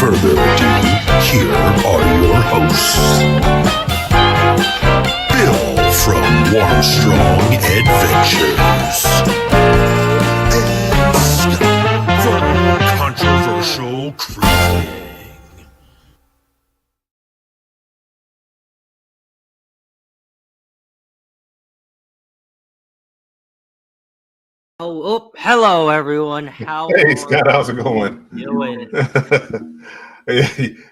further ado, here are your hosts, Bill from Warmstrong Adventures, and Scott from Controversial Cruising. Hello everyone. Hey Scott, how's it going? Doing?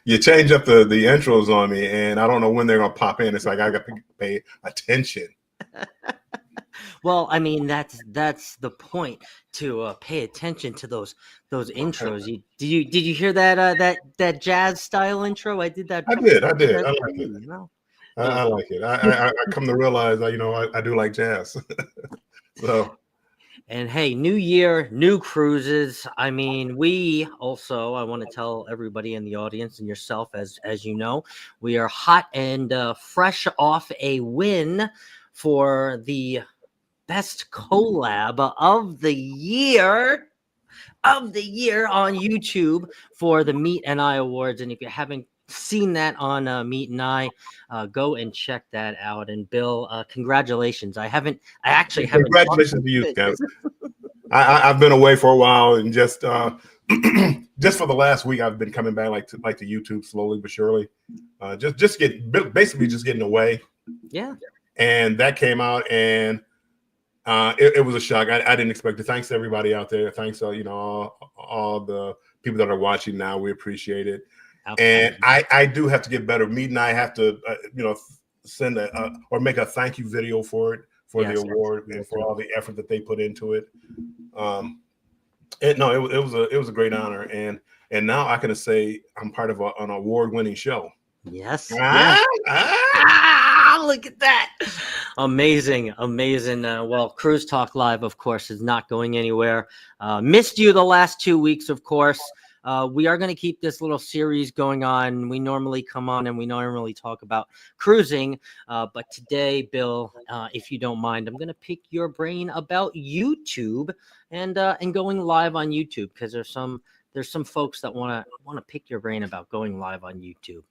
You change up the intros on me, and I don't know when they're gonna pop in. It's like I got to pay attention. Well, I mean that's the point, to pay attention to those intros. Did you hear that jazz style intro? I did that. I did. I like it. You know? I like it. I come to realize I do like jazz. So. And hey, new year, new cruises. I mean, I want to tell everybody in the audience and yourself, as you know, we are hot and fresh off a win for the best collab of the year on YouTube for the Meet and I Awards. And if you haven't seen that on Meet and I, go and check that out. And Bill, congratulations. I actually haven't. Congratulations to you, guys. I've been away for a while, and just just for the last week, I've been coming back like to YouTube slowly but surely. Just getting away. Yeah. And that came out, and it was a shock. I didn't expect it. Thanks to everybody out there. Thanks to all the people that are watching now. We appreciate it. Absolutely. And I do have to get better. Meet and I have to send or make a thank you video for it, for the award, and for all the effort that they put into it. It was a great honor, and now I can say I'm part of an award-winning show. Yes. Look at that. Amazing. Well, Cruise Talk Live, of course, is not going anywhere. Missed you the last 2 weeks, of course. We are going to keep this little series going on. We normally come on and we normally talk about cruising. But today, Bill, if you don't mind, I'm going to pick your brain about YouTube and going live on YouTube, because there's some folks that want to pick your brain about going live on YouTube.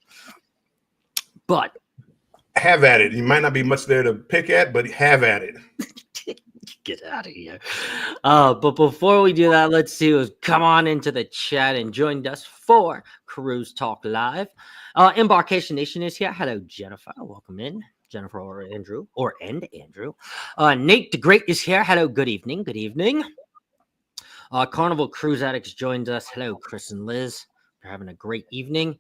But have at it. You might not be much there to pick at, but have at it. Get out of here. But before we do that, let's see who's come on into the chat and joined us for Cruise Talk Live. Embarkation Nation is here. Hello, Jennifer. Welcome in. Jennifer or Andrew. Nate the Great is here. Hello, good evening. Carnival Cruise Addicts joins us. Hello, Chris and Liz. They're having a great evening.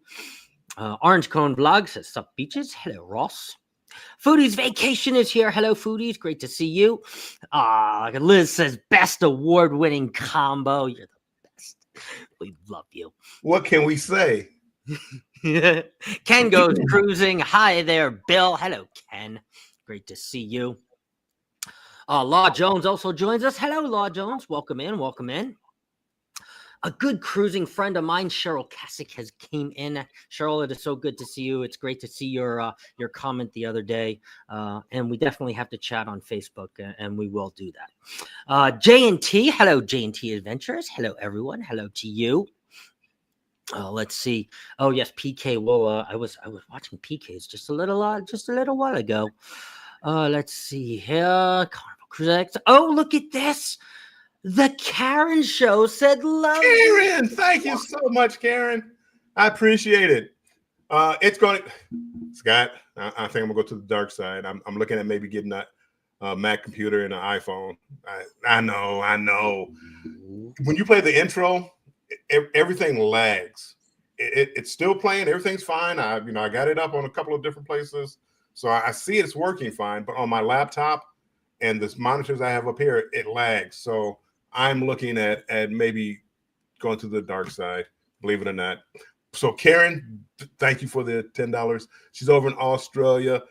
Orange Cone Vlog says, sup beaches. Hello, Ross. Foodies Vacation is here. Hello, Foodies. Great to see you. Liz says, best award-winning combo. You're the best. We love you. What can we say? Ken goes cruising. Hi there, Bill. Hello, Ken. Great to see you. Law Jones also joins us. Hello, Law Jones. Welcome in. A good cruising friend of mine, Cheryl Kasich, has came in. Cheryl, it is so good to see you. It's great to see your comment the other day, and we definitely have to chat on Facebook, and we will do that. J&T, hello, J&T Adventures. Hello, everyone. Hello to you. Let's see. Oh yes, PK. Well, I was watching PK's just a little while ago. Let's see here. Carnival Cruise. Oh, look at this. The Karen Show said love. Karen, thank you so much, Karen. I appreciate it. It's going to, Scott, I think I'm going to go to the dark side. I'm looking at maybe getting a Mac computer and an iPhone. I know. When you play the intro, everything lags. It's still playing. Everything's fine. I got it up on a couple of different places. So I see it's working fine. But on my laptop and the monitors I have up here, it lags. So I'm looking at maybe going to the dark side, believe it or not. So Karen, thank you for the $10. She's over in Australia.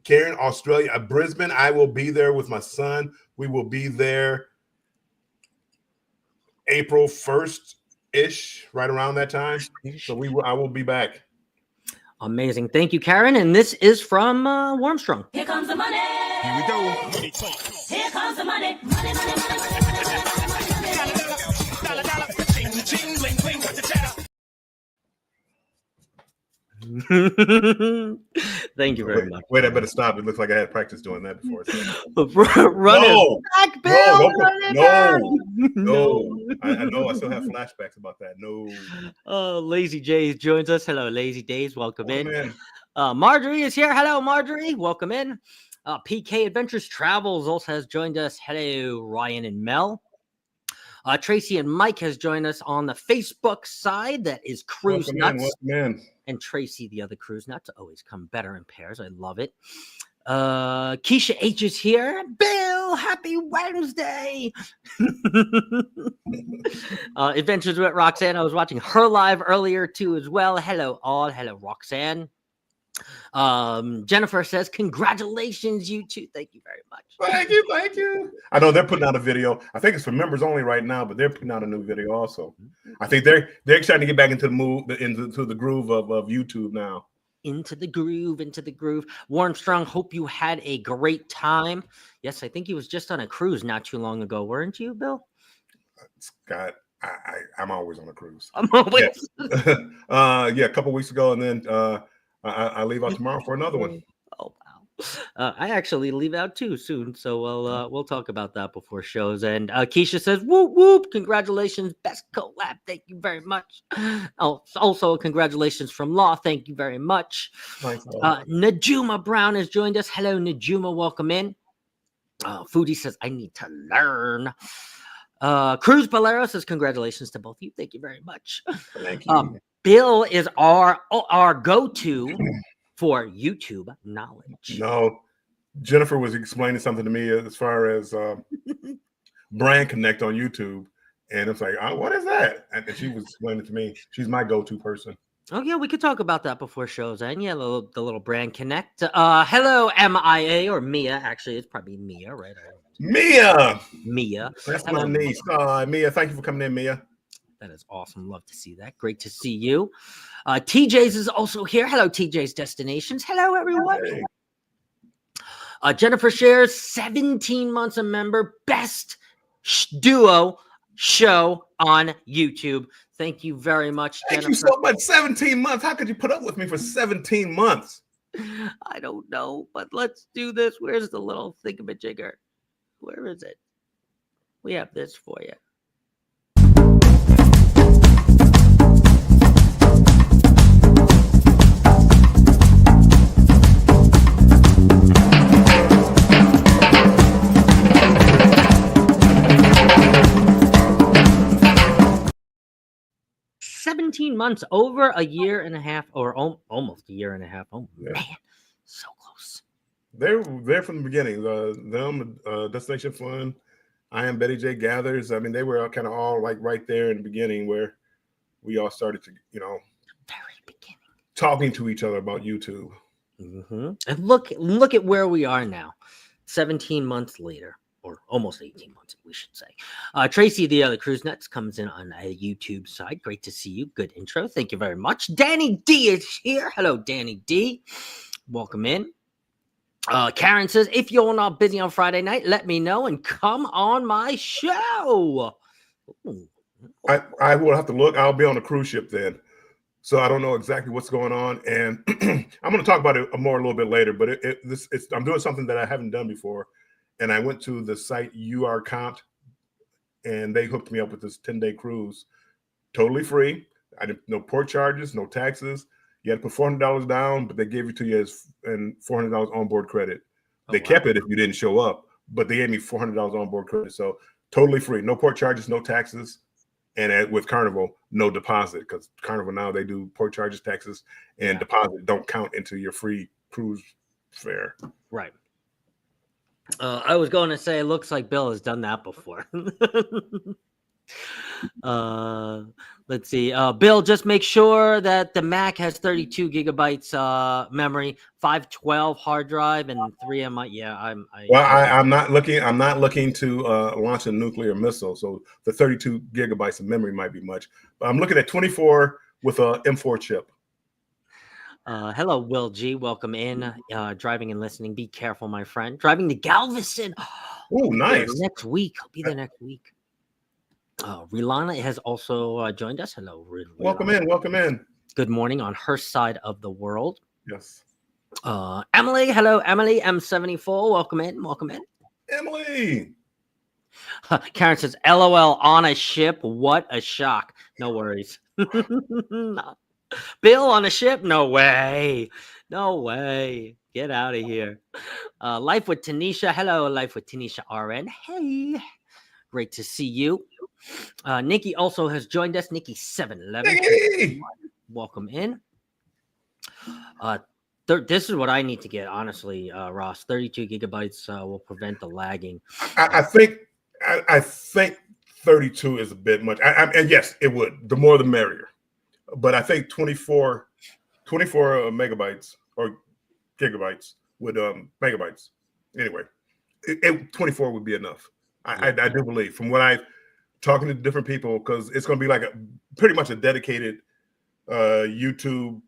Karen, Australia, Brisbane. I will be there with my son. We will be there April 1st-ish, right around that time. So I will be back. Amazing. Thank you, Karen. And this is from Warmstrong. Here comes the money. Here we go. Here comes the money. Money. Thank you very much. Wait, I better stop. It looks like I had practice doing that before. Run No, it back, Bill. don't put- Run it no. back. I know. I still have flashbacks about that. No. Lazy Jays joins us. Hello, Lazy Days. Welcome Oh, in. man. Marjorie is here. Hello, Marjorie. Welcome in. PK Adventures Travels also has joined us. Hello, Ryan and Mel. Tracy and Mike has joined us on the Facebook side. That is Cruise Nuts. Welcome in. And Tracy, the other Cruise Nuts, always come better in pairs. I love it. Keisha H is here. Bill, happy Wednesday. Adventures with Roxanne. I was watching her live earlier too as well. Hello all. Hello, Roxanne. Jennifer says, congratulations, you two. Thank you very much. Thank you. I know they're putting out a video. I think it's for members only right now, but they're putting out a new video also. I think they're excited to get back into the groove of YouTube now. Into the groove. Warren Strong, hope you had a great time. Yes, I think he was just on a cruise not too long ago, weren't you, Bill? Scott, I'm always on a cruise. I'm always. Yeah, a couple weeks ago, and then I leave out tomorrow for another one. Oh wow! I actually leave out too soon, so we'll talk about that before shows. And Keisha says, "Whoop whoop! Congratulations, best collab! Thank you very much." Also, congratulations from Law. Thank you very much. Thanks, Najuma Brown has joined us. Hello, Najuma. Welcome in. Foodie says, "I need to learn." Cruz Bolero says, "Congratulations to both of you. Thank you very much." Thank you. Bill is our go-to for YouTube knowledge. No, Jennifer was explaining something to me as far as Brand Connect on YouTube, and it's like, what is that? And she was explaining to me. She's my go-to person. Oh yeah, we could talk about that before shows. And yeah, the little Brand Connect. Hello, MIA or Mia. Actually, it's probably Mia, right? Mia. That's Hello, my niece. Mia, thank you for coming in, Mia. That is awesome. Love to see that. Great to see you. TJ's is also here. Hello, TJ's Destinations. Hello, everyone. Hey. Jennifer shares 17 months a member. Best duo show on YouTube. Thank you very much, Thank Jennifer. you so much. 17 months. How could you put up with me for 17 months? I don't know, but let's do this. Where's the little thingamajigger? Where is it? We have this for you. Months, over a year and a half, or almost a year and a half. Oh Yeah. man, so close. They're from the beginning. Them, Destination Fun, I Am Betty J Gathers. I mean, they were kind of all like right there in the beginning where we all started to, Very beginning, talking to each other about YouTube. And look at where we are now, 17 months later. Or almost 18 months, we should say. Tracy, the other Cruise Nuts, comes in on a YouTube side. Great to see you. Good intro. Thank you very much. Danny D is here. Hello, Danny D. Welcome in. Karen says, if you're not busy on Friday night, let me know and come on my show. Ooh. I will have to look. I'll be on a cruise ship then. So I don't know exactly what's going on. And I'm going to talk about it more a little bit later. But I'm doing something that I haven't done before. And I went to the site URComp, and they hooked me up with this 10-day cruise, totally free. I didn't no port charges, no taxes. You had to put $400 down, but they gave it to you as and $400 onboard credit. They kept it if you didn't show up, but they gave me $400 onboard credit. So totally free, no port charges, no taxes, and with Carnival, no deposit, because Carnival now they do port charges, taxes, and deposit don't count into your free cruise fare. Right. I was going to say, it looks like Bill has done that before. Let's see. Bill, just make sure that the Mac has 32 gigabytes memory, 512 hard drive, and 3 MI. Yeah, I'm not looking to launch a nuclear missile, so the 32 gigabytes of memory might be much. But I'm looking at 24 with a M4 chip. Hello, Will G. Welcome in. Driving and listening. Be careful, my friend. Driving to Galveston. Oh, nice. Next week. I'll be there next week. Rilana has also joined us. Hello, Rilana. Welcome in. good morning on her side of the world. Yes. Emily, hello, Emily M74. Welcome in. Welcome in. Emily. Karen says, LOL on a ship. What a shock. No worries. Bill on a ship? No way. No way. Get out of here. Life with Tanisha. Hello, Life with Tanisha RN. Hey. Great to see you. Nikki also has joined us. Nikki 711. Hey. Welcome in. This is what I need to get, honestly, Ross. 32 gigabytes will prevent the lagging. I think 32 is a bit much. And yes, it would. The more the merrier. But I think 24 megabytes or gigabytes would megabytes. Anyway, 24 would be enough. I do believe, from what I talking to different people, because it's going to be like pretty much a dedicated YouTube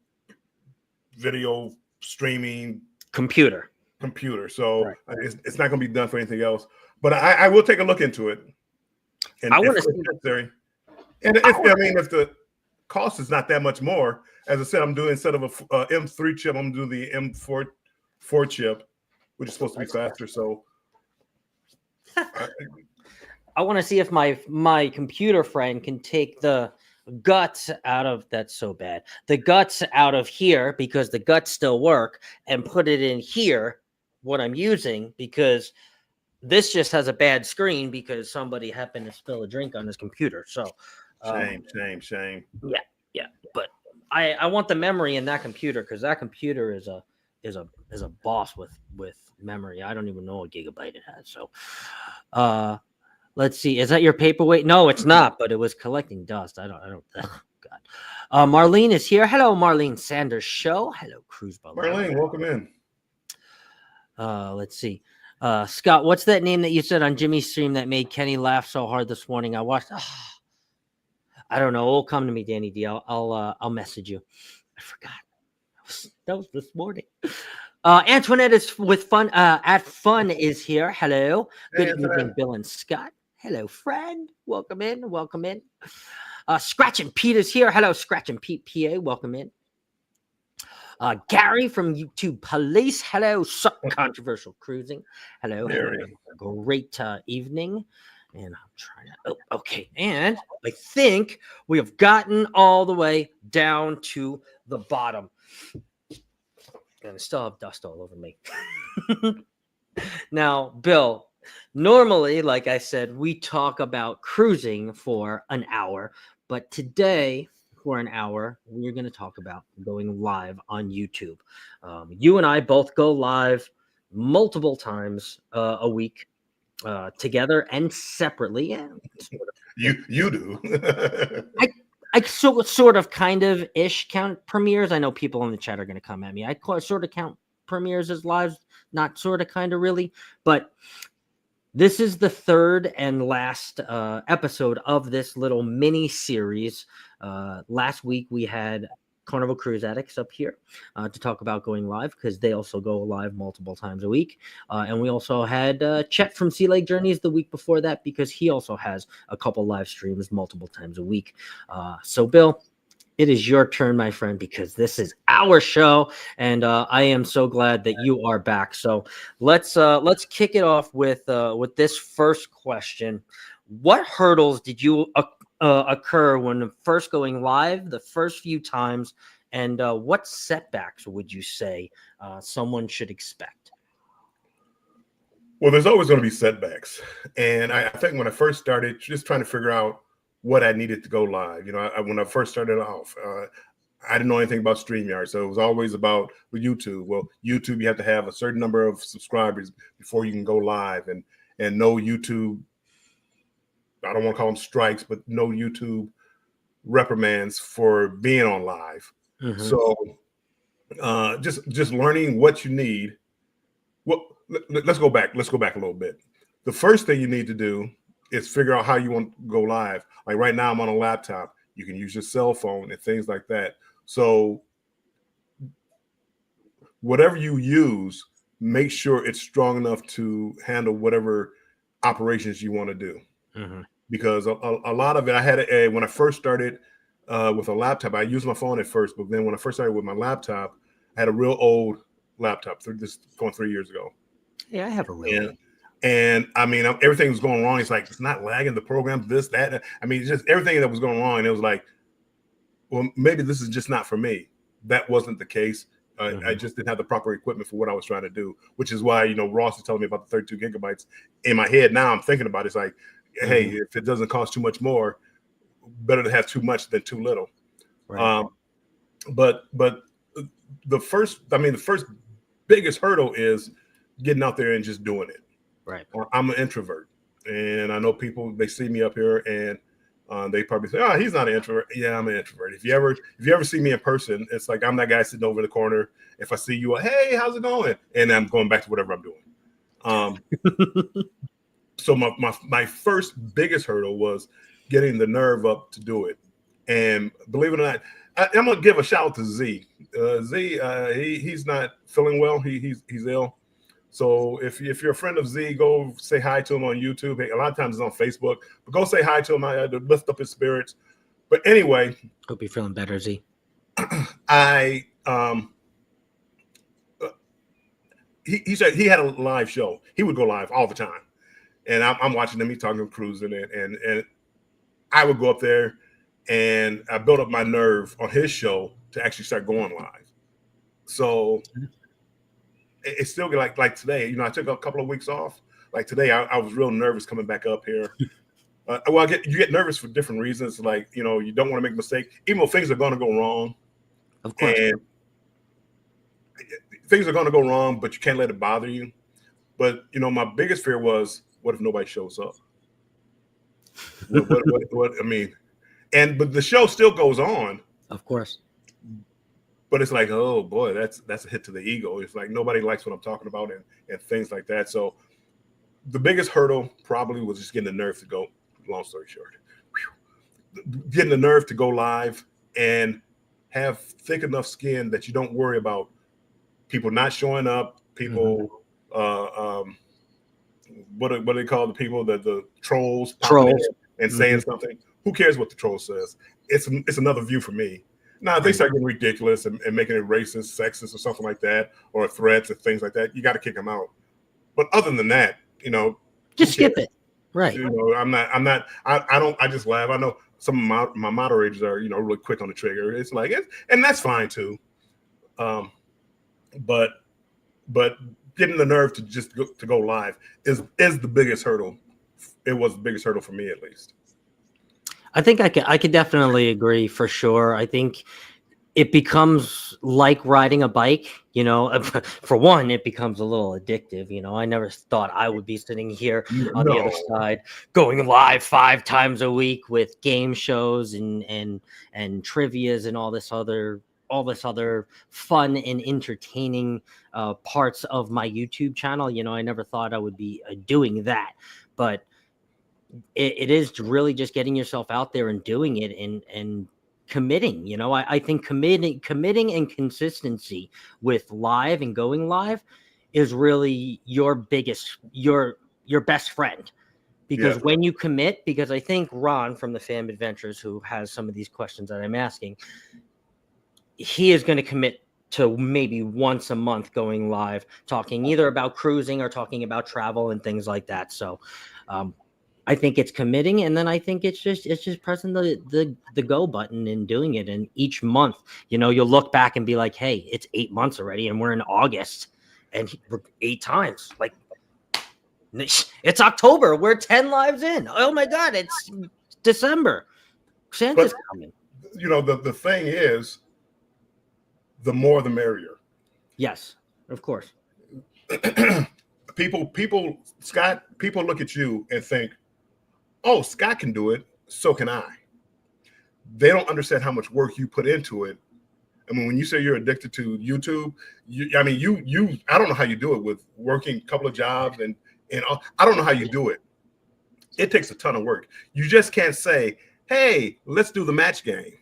video streaming computer. So right. It's not going to be done for anything else. But I will take a look into it. And I want to see necessary. And if the cost is not that much more, as I said, I'm doing, instead of a M3 chip, I'm doing the M4 chip, which is supposed to be faster. So I want to see if my computer friend can take the guts out of, that's so bad, the guts out of here, because the guts still work, and put it in here, what I'm using, because this just has a bad screen because somebody happened to spill a drink on his computer. So shame. Yeah. But I want the memory in that computer, because that computer is a boss with memory. I don't even know what gigabyte it has. So let's see. Is that your paperweight? No, it's not, but it was collecting dust. I don't oh, God. Marlene is here. Hello, Marlene Sanders Show. Hello, Cruz Ball. Marlene, welcome in. Let's see. Scott, what's that name that you said on Jimmy's stream that made Kenny laugh so hard this morning? I watched. I don't know. It'll come to me, Danny D. I'll message you. I forgot. That was this morning. Antoinette is with fun. At fun is here. Hello. Good evening, Bill and Scott. Hello, friend. Welcome in. Welcome in. Scratch and Pete is here. Hello, Scratch and Pete PA. Welcome in. Gary from YouTube Police. Hello, Controversial Cruising. Hello. Great evening. And I'm trying to. Oh, okay. And I think we have gotten all the way down to the bottom. And I still have dust all over me. Now, Bill, normally, like I said, we talk about cruising for an hour, but today, for an hour, we're going to talk about going live on YouTube. You and I both go live multiple times a week, together and separately. Yeah, you do. I sort of kind of ish count premieres. I know people in the chat are going to come at me. I sort of count premieres as lives, not sort of, kind of, really. But this is the third and last episode of this little mini series. Last week we had Carnival Cruise Addicts up here to talk about going live, because they also go live multiple times a week. And we also had Chet from Sea Lake Journeys the week before that, because he also has a couple live streams multiple times a week. So, Bill, it is your turn, my friend, because this is our show, and I am so glad that you are back. So let's kick it off with this first question. What hurdles did you occur when first going live the first few times, and what setbacks would you say someone should expect? Well, there's always going to be setbacks, and I think when I first started, just trying to figure out what I needed to go live. When I first started off, I didn't know anything about StreamYard, so it was always about YouTube. Well, YouTube, you have to have a certain number of subscribers before you can go live, and no YouTube, I don't want to call them strikes, but no YouTube reprimands for being on live. Mm-hmm. So just learning what you need. Well, let's go back. Let's go back a little bit. The first thing you need to do is figure out how you want to go live. Like right now, I'm on a laptop. You can use your cell phone and things like that. So whatever you use, make sure it's strong enough to handle whatever operations you want to do. Mm-hmm. Because a lot of it, I had when I first started with a laptop. I used my phone at first, but then when I first started with my laptop, I had a real old laptop. This going 3 years ago. Yeah, I have a real. And I mean, everything was going wrong. It's like, it's not lagging, the program, this, that. I mean, just everything that was going wrong. And it was like, well, maybe this is just not for me. That wasn't the case. I just didn't have the proper equipment for what I was trying to do, which is why, Ross is telling me about the 32 gigabytes. In my head now, I'm thinking about it. It's like, hey, if it doesn't cost too much more, better to have too much than too little. Right. But the first biggest hurdle is getting out there and just doing it. Right. I'm an introvert, and I know people, they see me up here and they probably say, "Oh, he's not an introvert." Yeah, I'm an introvert. If you ever see me in person, it's like I'm that guy sitting over in the corner. If I see you, hey, how's it going? And I'm going back to whatever I'm doing. So my first biggest hurdle was getting the nerve up to do it. And believe it or not, I'm gonna give a shout out to Z. He's not feeling well. He's ill. So if you're a friend of Z, go say hi to him on YouTube. Hey, a lot of times it's on Facebook, but go say hi to him. I had to lift up his spirits. But anyway, Hope you're feeling better, Z. He said he had a live show. He would go live all the time, and I'm watching him. He's talking cruising, and I would go up there, and I built up my nerve on his show to actually start going live. So it's still like today. I took a couple of weeks off. Like today, I was real nervous coming back up here. Well, you get nervous for different reasons. Like, you don't want to make a mistake, even though things are going to go wrong. Of course. And things are going to go wrong, but you can't let it bother you. But, my biggest fear was, what if nobody shows up? What I mean, but the show still goes on. Of course. But it's like, oh boy, that's a hit to the ego. It's like nobody likes what I'm talking about and things like that. So the biggest hurdle probably was just getting the nerve to go. Long story short, getting the nerve to go live and have thick enough skin that you don't worry about people not showing up. People, what do they call the people, the trolls and saying something? Who cares what the troll says? It's another view for me. Now, if they start getting ridiculous and making it racist, sexist, or something like that, or threats and things like that, you got to kick them out. But other than that, just skip it. Right. I just laugh. I know some of my moderators are, really quick on the trigger. It's like, and that's fine too. But getting the nerve to just go live is the biggest hurdle. It was the biggest hurdle for me, at least. I think I could definitely agree for sure. I think it becomes like riding a bike, for one, it becomes a little addictive. I never thought I would be sitting here on the other side going live 5 times a week with game shows and trivias and all this other fun and entertaining parts of my YouTube channel. I never thought I would be doing that, but it is really just getting yourself out there and doing it and committing. I think committing and consistency with live and going live is really your best friend, because when you commit, because I think Ron from the Fam Adventures, who has some of these questions that I'm asking, he is going to commit to maybe once a month going live, talking either about cruising or talking about travel and things like that. So I think it's committing, and then I think it's just pressing the go button and doing it. And each month, you'll look back and be like, hey, it's 8 months already, and we're in August, and we're 8 times. Like, it's October. We're 10 lives in. Oh my God, it's December. Santa's coming. The thing is, the more the merrier. Yes, of course. People, Scott, people look at you and think, oh, Scott can do it, so can I. They don't understand how much work you put into it. I mean, when you say you're addicted to YouTube, I don't know how you do it with working a couple of jobs and I don't know how you do it. It takes a ton of work. You just can't say, hey, let's do the match game.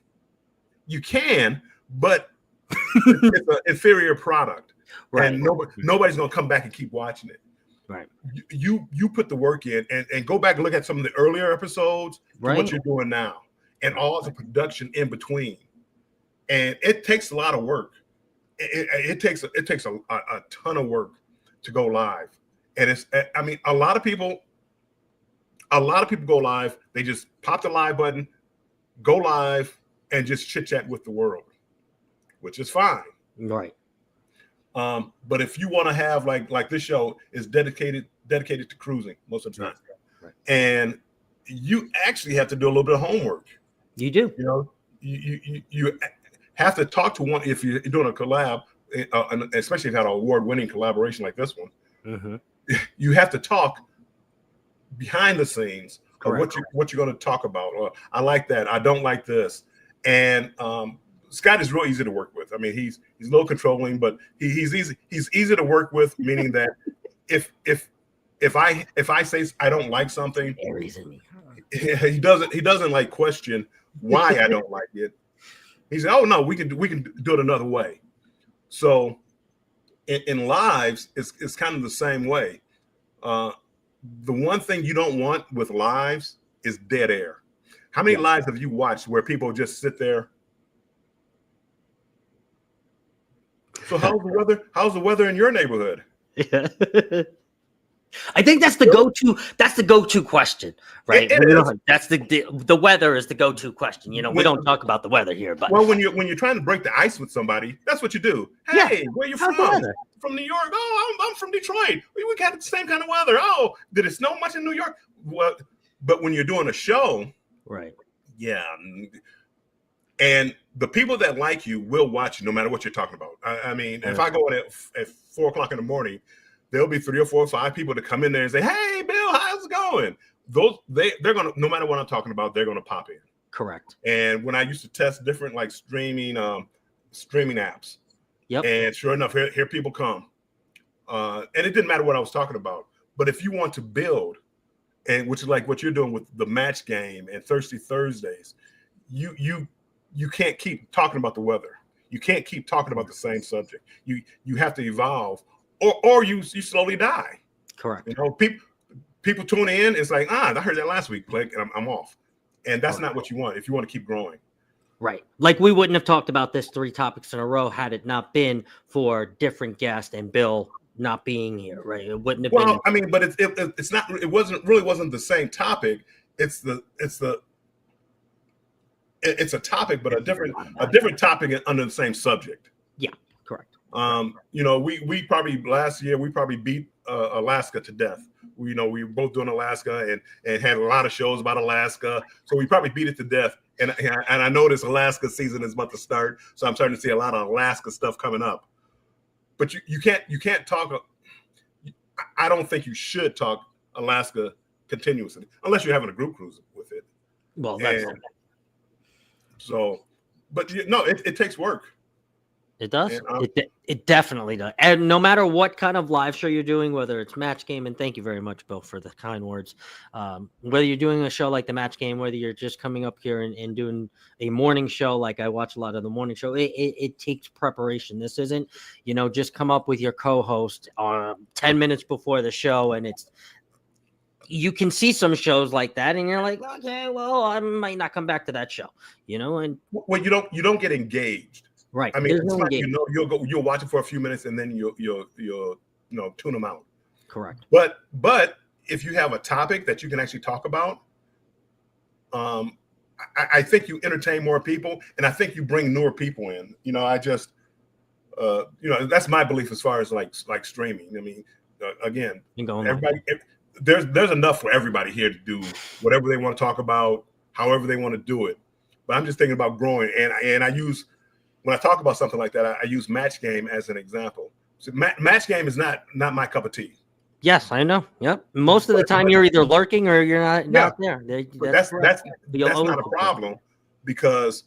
You can, but it's an inferior product. Right. And nobody's going to come back and keep watching it. Right. You put the work in and go back and look at some of the earlier episodes, right, what you're doing now. and all the production in between. And it takes a lot of work. It takes a ton of work to go live. And a lot of people go live. They just pop the live button, go live, and just chit chat with the world, which is fine. Right. But if you want to have like this show is dedicated to cruising most of the time, right. And you actually have to do a little bit of homework. You do. You know, you have to talk to one if you're doing a collab, and especially if you had an award-winning collaboration like this one. Mm-hmm. You have to talk behind the scenes of what you're going to talk about. Or I like that. I don't like this. And Scott is real easy to work with. I mean, he's a little controlling, but he's easy to work with. Meaning that if I say I don't like something, he doesn't like question why I don't like it. He said, "Oh no, we can do it another way." So in lives, it's kind of the same way. The one thing you don't want with lives is dead air. How many lives have you watched where people just sit there? So how's the weather in your neighborhood? Yeah. I think that's the go-to. That's the go-to question, right? It is. That's the weather is the go-to question. You know, we don't talk about the weather here, but when you're trying to break the ice with somebody, that's what you do. Hey, where you from? From New York. Oh, I'm from Detroit. We got the same kind of weather. Oh, did it snow much in New York? Well, but when you're doing a show, right? Yeah, and the people that like you will watch you no matter what you're talking about. I mean, if I go in at 4:00 in the morning, there'll be 3 or 4 or 5 people to come in there and say, "Hey, Bill, how's it going?" They're gonna, no matter what I'm talking about, they're gonna pop in. Correct. And when I used to test different like streaming apps, and sure enough, here people come, and it didn't matter what I was talking about. But if you want to build, and which is like what you're doing with the Match Game and Thirsty Thursdays, you can't keep talking about the weather. You can't keep talking about the same subject. You have to evolve. Or you slowly die. Correct. You know, people tune in. It's like, I heard that last week, click, and I'm off. And that's not what you want if you want to keep growing. Right. Like we wouldn't have talked about this 3 topics in a row had it not been for different guests and Bill not being here. Right. It wouldn't have been. Well, I mean, but it's not. It wasn't the same topic. It's a topic, but a different topic under the same subject. Yeah. Correct. You know, we probably last year beat Alaska to death. We were both doing Alaska and had a lot of shows about Alaska, so we probably beat it to death. And I noticed Alaska season is about to start, so I'm starting to see a lot of Alaska stuff coming up. But you can't talk. I don't think you should talk Alaska continuously unless you're having a group cruise with it. Well, that's so, but no, it takes work. It does. It definitely does. And no matter what kind of live show you're doing, whether it's Match Game, and thank you very much, Bill, for the kind words. Whether you're doing a show like the Match Game, whether you're just coming up here and doing a morning show, like I watch a lot of the morning show, it takes preparation. This isn't, just come up with your co-host 10 minutes before the show, and you can see some shows like that, and you're like, okay, well, I might not come back to that show, and well, you don't get engaged. Right. I mean, it's like, you'll watch it for a few minutes and then you'll tune them out. Correct. But if you have a topic that you can actually talk about, I think you entertain more people, and I think you bring newer people in. That's my belief as far as like streaming. I mean, again, everybody, there's enough for everybody here to do whatever they want to talk about, however they want to do it. But I'm just thinking about growing, and I use. When I talk about something like that, I use Match Game as an example. So Match Game is not my cup of tea. Yes, I know. Yep. Most of the time, you're either lurking or you're not there. That's not a problem, because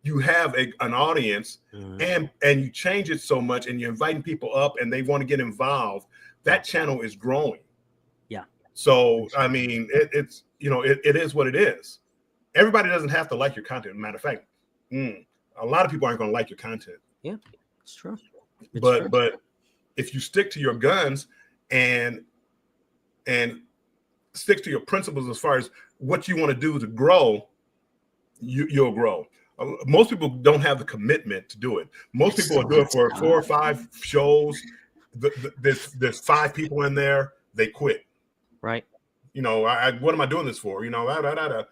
you have an audience, and you change it so much, and you're inviting people up, and they want to get involved. That channel is growing. Yeah. So I mean, it is what it is. Everybody doesn't have to like your content. Matter of fact. A lot of people aren't going to like your content. Yeah, it's true. But if you stick to your guns and stick to your principles as far as what you want to do to grow, you'll grow. Most people don't have the commitment to do it. Most people will do it for 4 or 5 shows. There's 5 people in there. They quit. Right. You know, what am I doing this for? You know,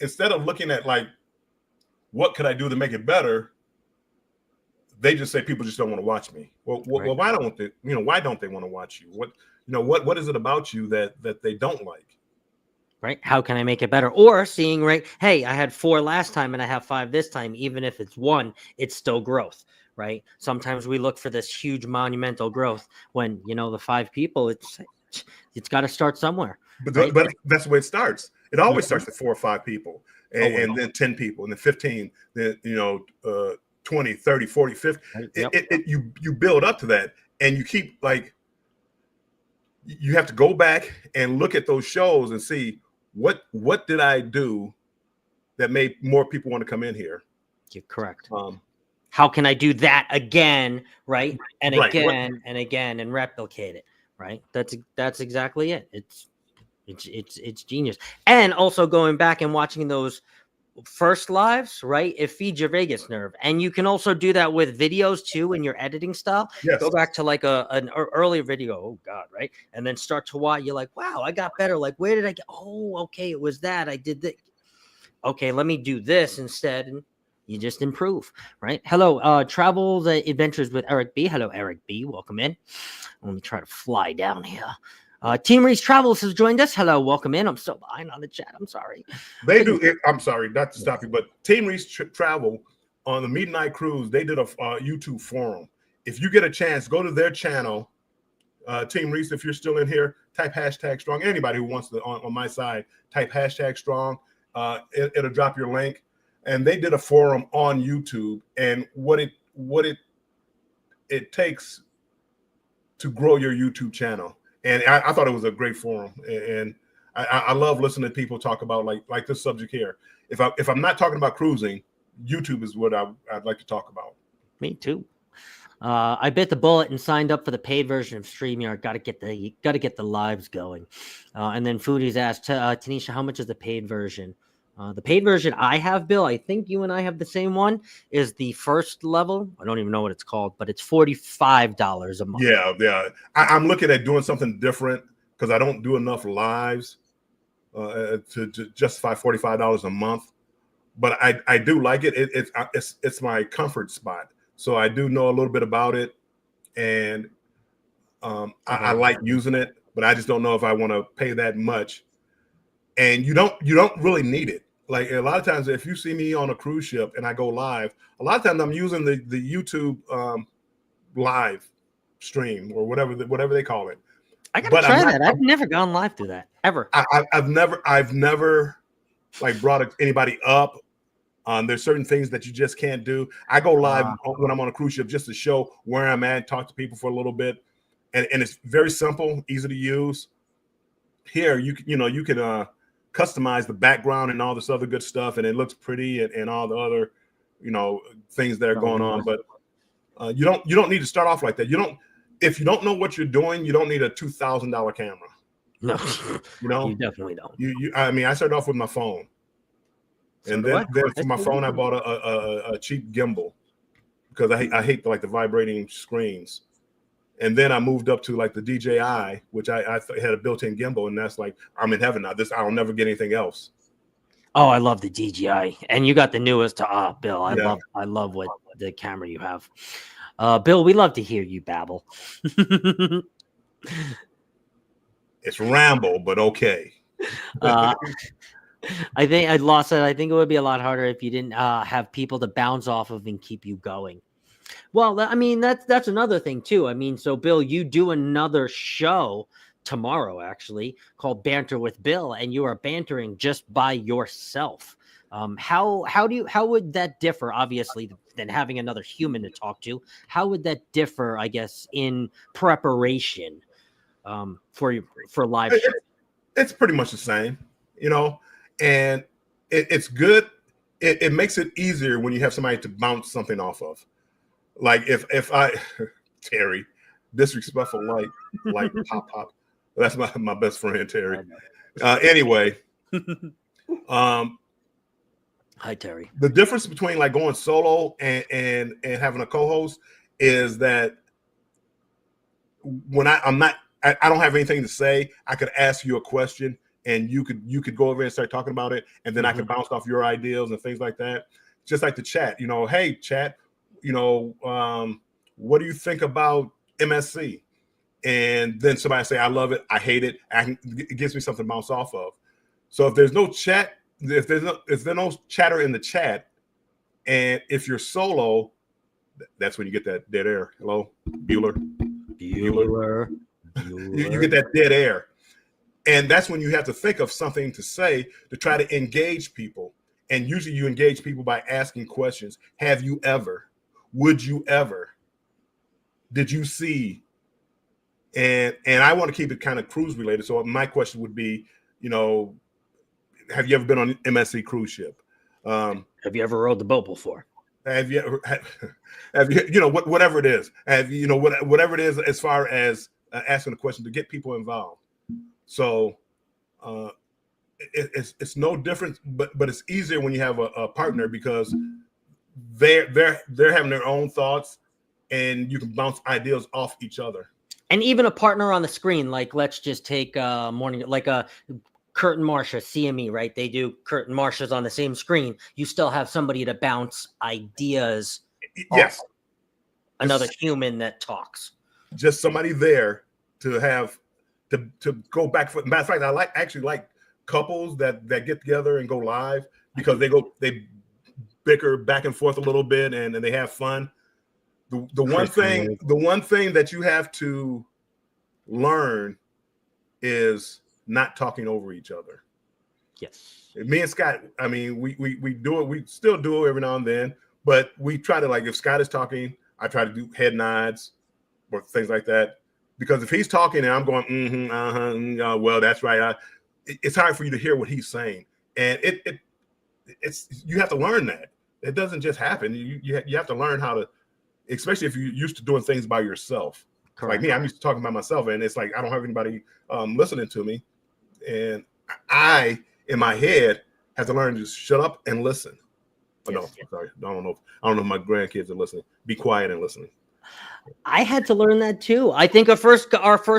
instead of looking at like, what could I do to make it better? They just say people just don't want to watch me. Well, why don't they? You know, why don't they want to watch you? What is it about you that they don't like? Right. How can I make it better? Or seeing, right, hey, I had 4 last time and I have 5 this time. Even if it's 1, it's still growth. Right. Sometimes we look for this huge monumental growth when, you know, the 5 people, it's got to start somewhere. But that's the way it starts. It always starts with 4 or 5 people and then 10 people and then 15, then, you know, 20, 30, 40, 50. Right. You build up to that and you keep like, you have to go back and look at those shows and see what did I do that made more people want to come in here? You're correct. How can I do that again, right? And again and again and replicate it, right? That's exactly it. It's genius. And also going back and watching those first lives, right? It feeds your vagus nerve. And you can also do that with videos too in your editing style. Yes. Go back to like an earlier video. Oh God, right? And then start to watch. You're like, wow, I got better. Like, where did I get? Oh, okay, it was that. I did that. Okay, let me do this instead. And you just improve, right? Hello, Travel the Adventures with Eric B. Hello, Eric B. Welcome in. Let me try to fly down here. Team Reese Travels has joined us. Hello, welcome in. I'm still behind on the chat. I'm sorry. They do. I'm sorry, not to stop you, but Team Reese Travel on the Midnight Cruise, they did a YouTube forum. If you get a chance, go to their channel. Team Reese, if you're still in here, type #strong. Anybody who wants to on my side, type #strong. It'll drop your link. And they did a forum on YouTube, and what it takes to grow your YouTube channel. And I thought it was a great forum, and I love listening to people talk about like this subject here. If I'm not talking about cruising, YouTube is what I'd like to talk about. Me too. I bit the bullet and signed up for the paid version of StreamYard. Got to get the lives going. And then Foodies asked Tanisha, how much is the paid version? The paid version I have, Bill, I think you and I have the same one, is the first level. I don't even know what it's called, but it's $45 a month. Yeah. I'm looking at doing something different because I don't do enough lives to justify $45 a month. But I do like it. It's my comfort spot. So I do know a little bit about it, and I like using it, but I just don't know if I want to pay that much. And you don't really need it. Like a lot of times, if you see me on a cruise ship and I go live, a lot of times I'm using the YouTube live stream or whatever they call it. I gotta try that. I've never gone live through that ever. I've never like brought anybody up. There's certain things that you just can't do. I go live when I'm on a cruise ship just to show where I'm at, talk to people for a little bit, and it's very simple, easy to use. Here you can customize the background and all this other good stuff, and it looks pretty and all the other things that are going on. But you don't need to start off like that. If you don't know what you're doing, you don't need a $2,000 camera. No, you definitely don't. I mean, I started off with my phone, and then for my phone, I bought a cheap gimbal because I hate the vibrating screens. And then I moved up to like the DJI, which I had a built-in gimbal, and that's like I'm in heaven now. I'll never get anything else. Oh, I love the DJI, and you got the newest. Bill, I love what the camera you have. Bill, we love to hear you babble. It's ramble, but okay. I think I lost it. I think it would be a lot harder if you didn't have people to bounce off of and keep you going. Well, I mean, that's another thing too. I mean, so Bill, you do another show tomorrow, actually, called Banter with Bill, and you are bantering just by yourself. How would that differ, obviously, than having another human to talk to? How would that differ, I guess, in preparation for live shows? It's pretty much the same, and it's good. It makes it easier when you have somebody to bounce something off of. Like if I Terry, disrespectful like pop. That's my best friend Terry. Anyway, Hi, Terry. The difference between like going solo and having a co-host is that when I don't have anything to say, I could ask you a question and you could go over and start talking about it, and then I could bounce off your ideas and things like that. Just like the chat, hey chat, what do you think about MSC? And then somebody say, I love it, I hate it. It gives me something to bounce off of. So if there's no chat, if there's no chatter in the chat, and if you're solo, that's when you get that dead air. Hello, Bueller. You get that dead air. And that's when you have to think of something to say to try to engage people. And usually you engage people by asking questions. Have you ever? Would you ever? Did you see? And I want to keep it kind of cruise related. So my question would be, have you ever been on an MSC cruise ship? Have you ever rowed the boat before? Have you ever, whatever it is, whatever it is, as far as asking a question to get people involved. So it's no different, but it's easier when you have a partner, because they're having their own thoughts and you can bounce ideas off each other. And even a partner on the screen, like let's just take morning, like a Kurt and Marsha, CME, right? They do Kurt and Marsha's on the same screen. You still have somebody to bounce ideas. Yes. Another human that talks. Just somebody there to have to go back. Matter of fact, I actually like couples that get together and go live, because they bicker back and forth a little bit and they have fun. The one thing that you have to learn is not talking over each other. Yes. Me and Scott, I mean, we do it. We still do it every now and then, but we try to, like, if Scott is talking, I try to do head nods or things like that, because if he's talking and I'm going, well, that's right. It's hard for you to hear what he's saying, and it's you have to learn that. It doesn't just happen. You have to learn how to, especially if you're used to doing things by yourself. Correct. Like me, I'm used to talking by myself, and it's like I don't have anybody listening to me, and I, in my head, have to learn to just shut up and listen. Oh, no, sorry, I don't know if my grandkids are listening. Be quiet and listening. I had to learn that too. I think our first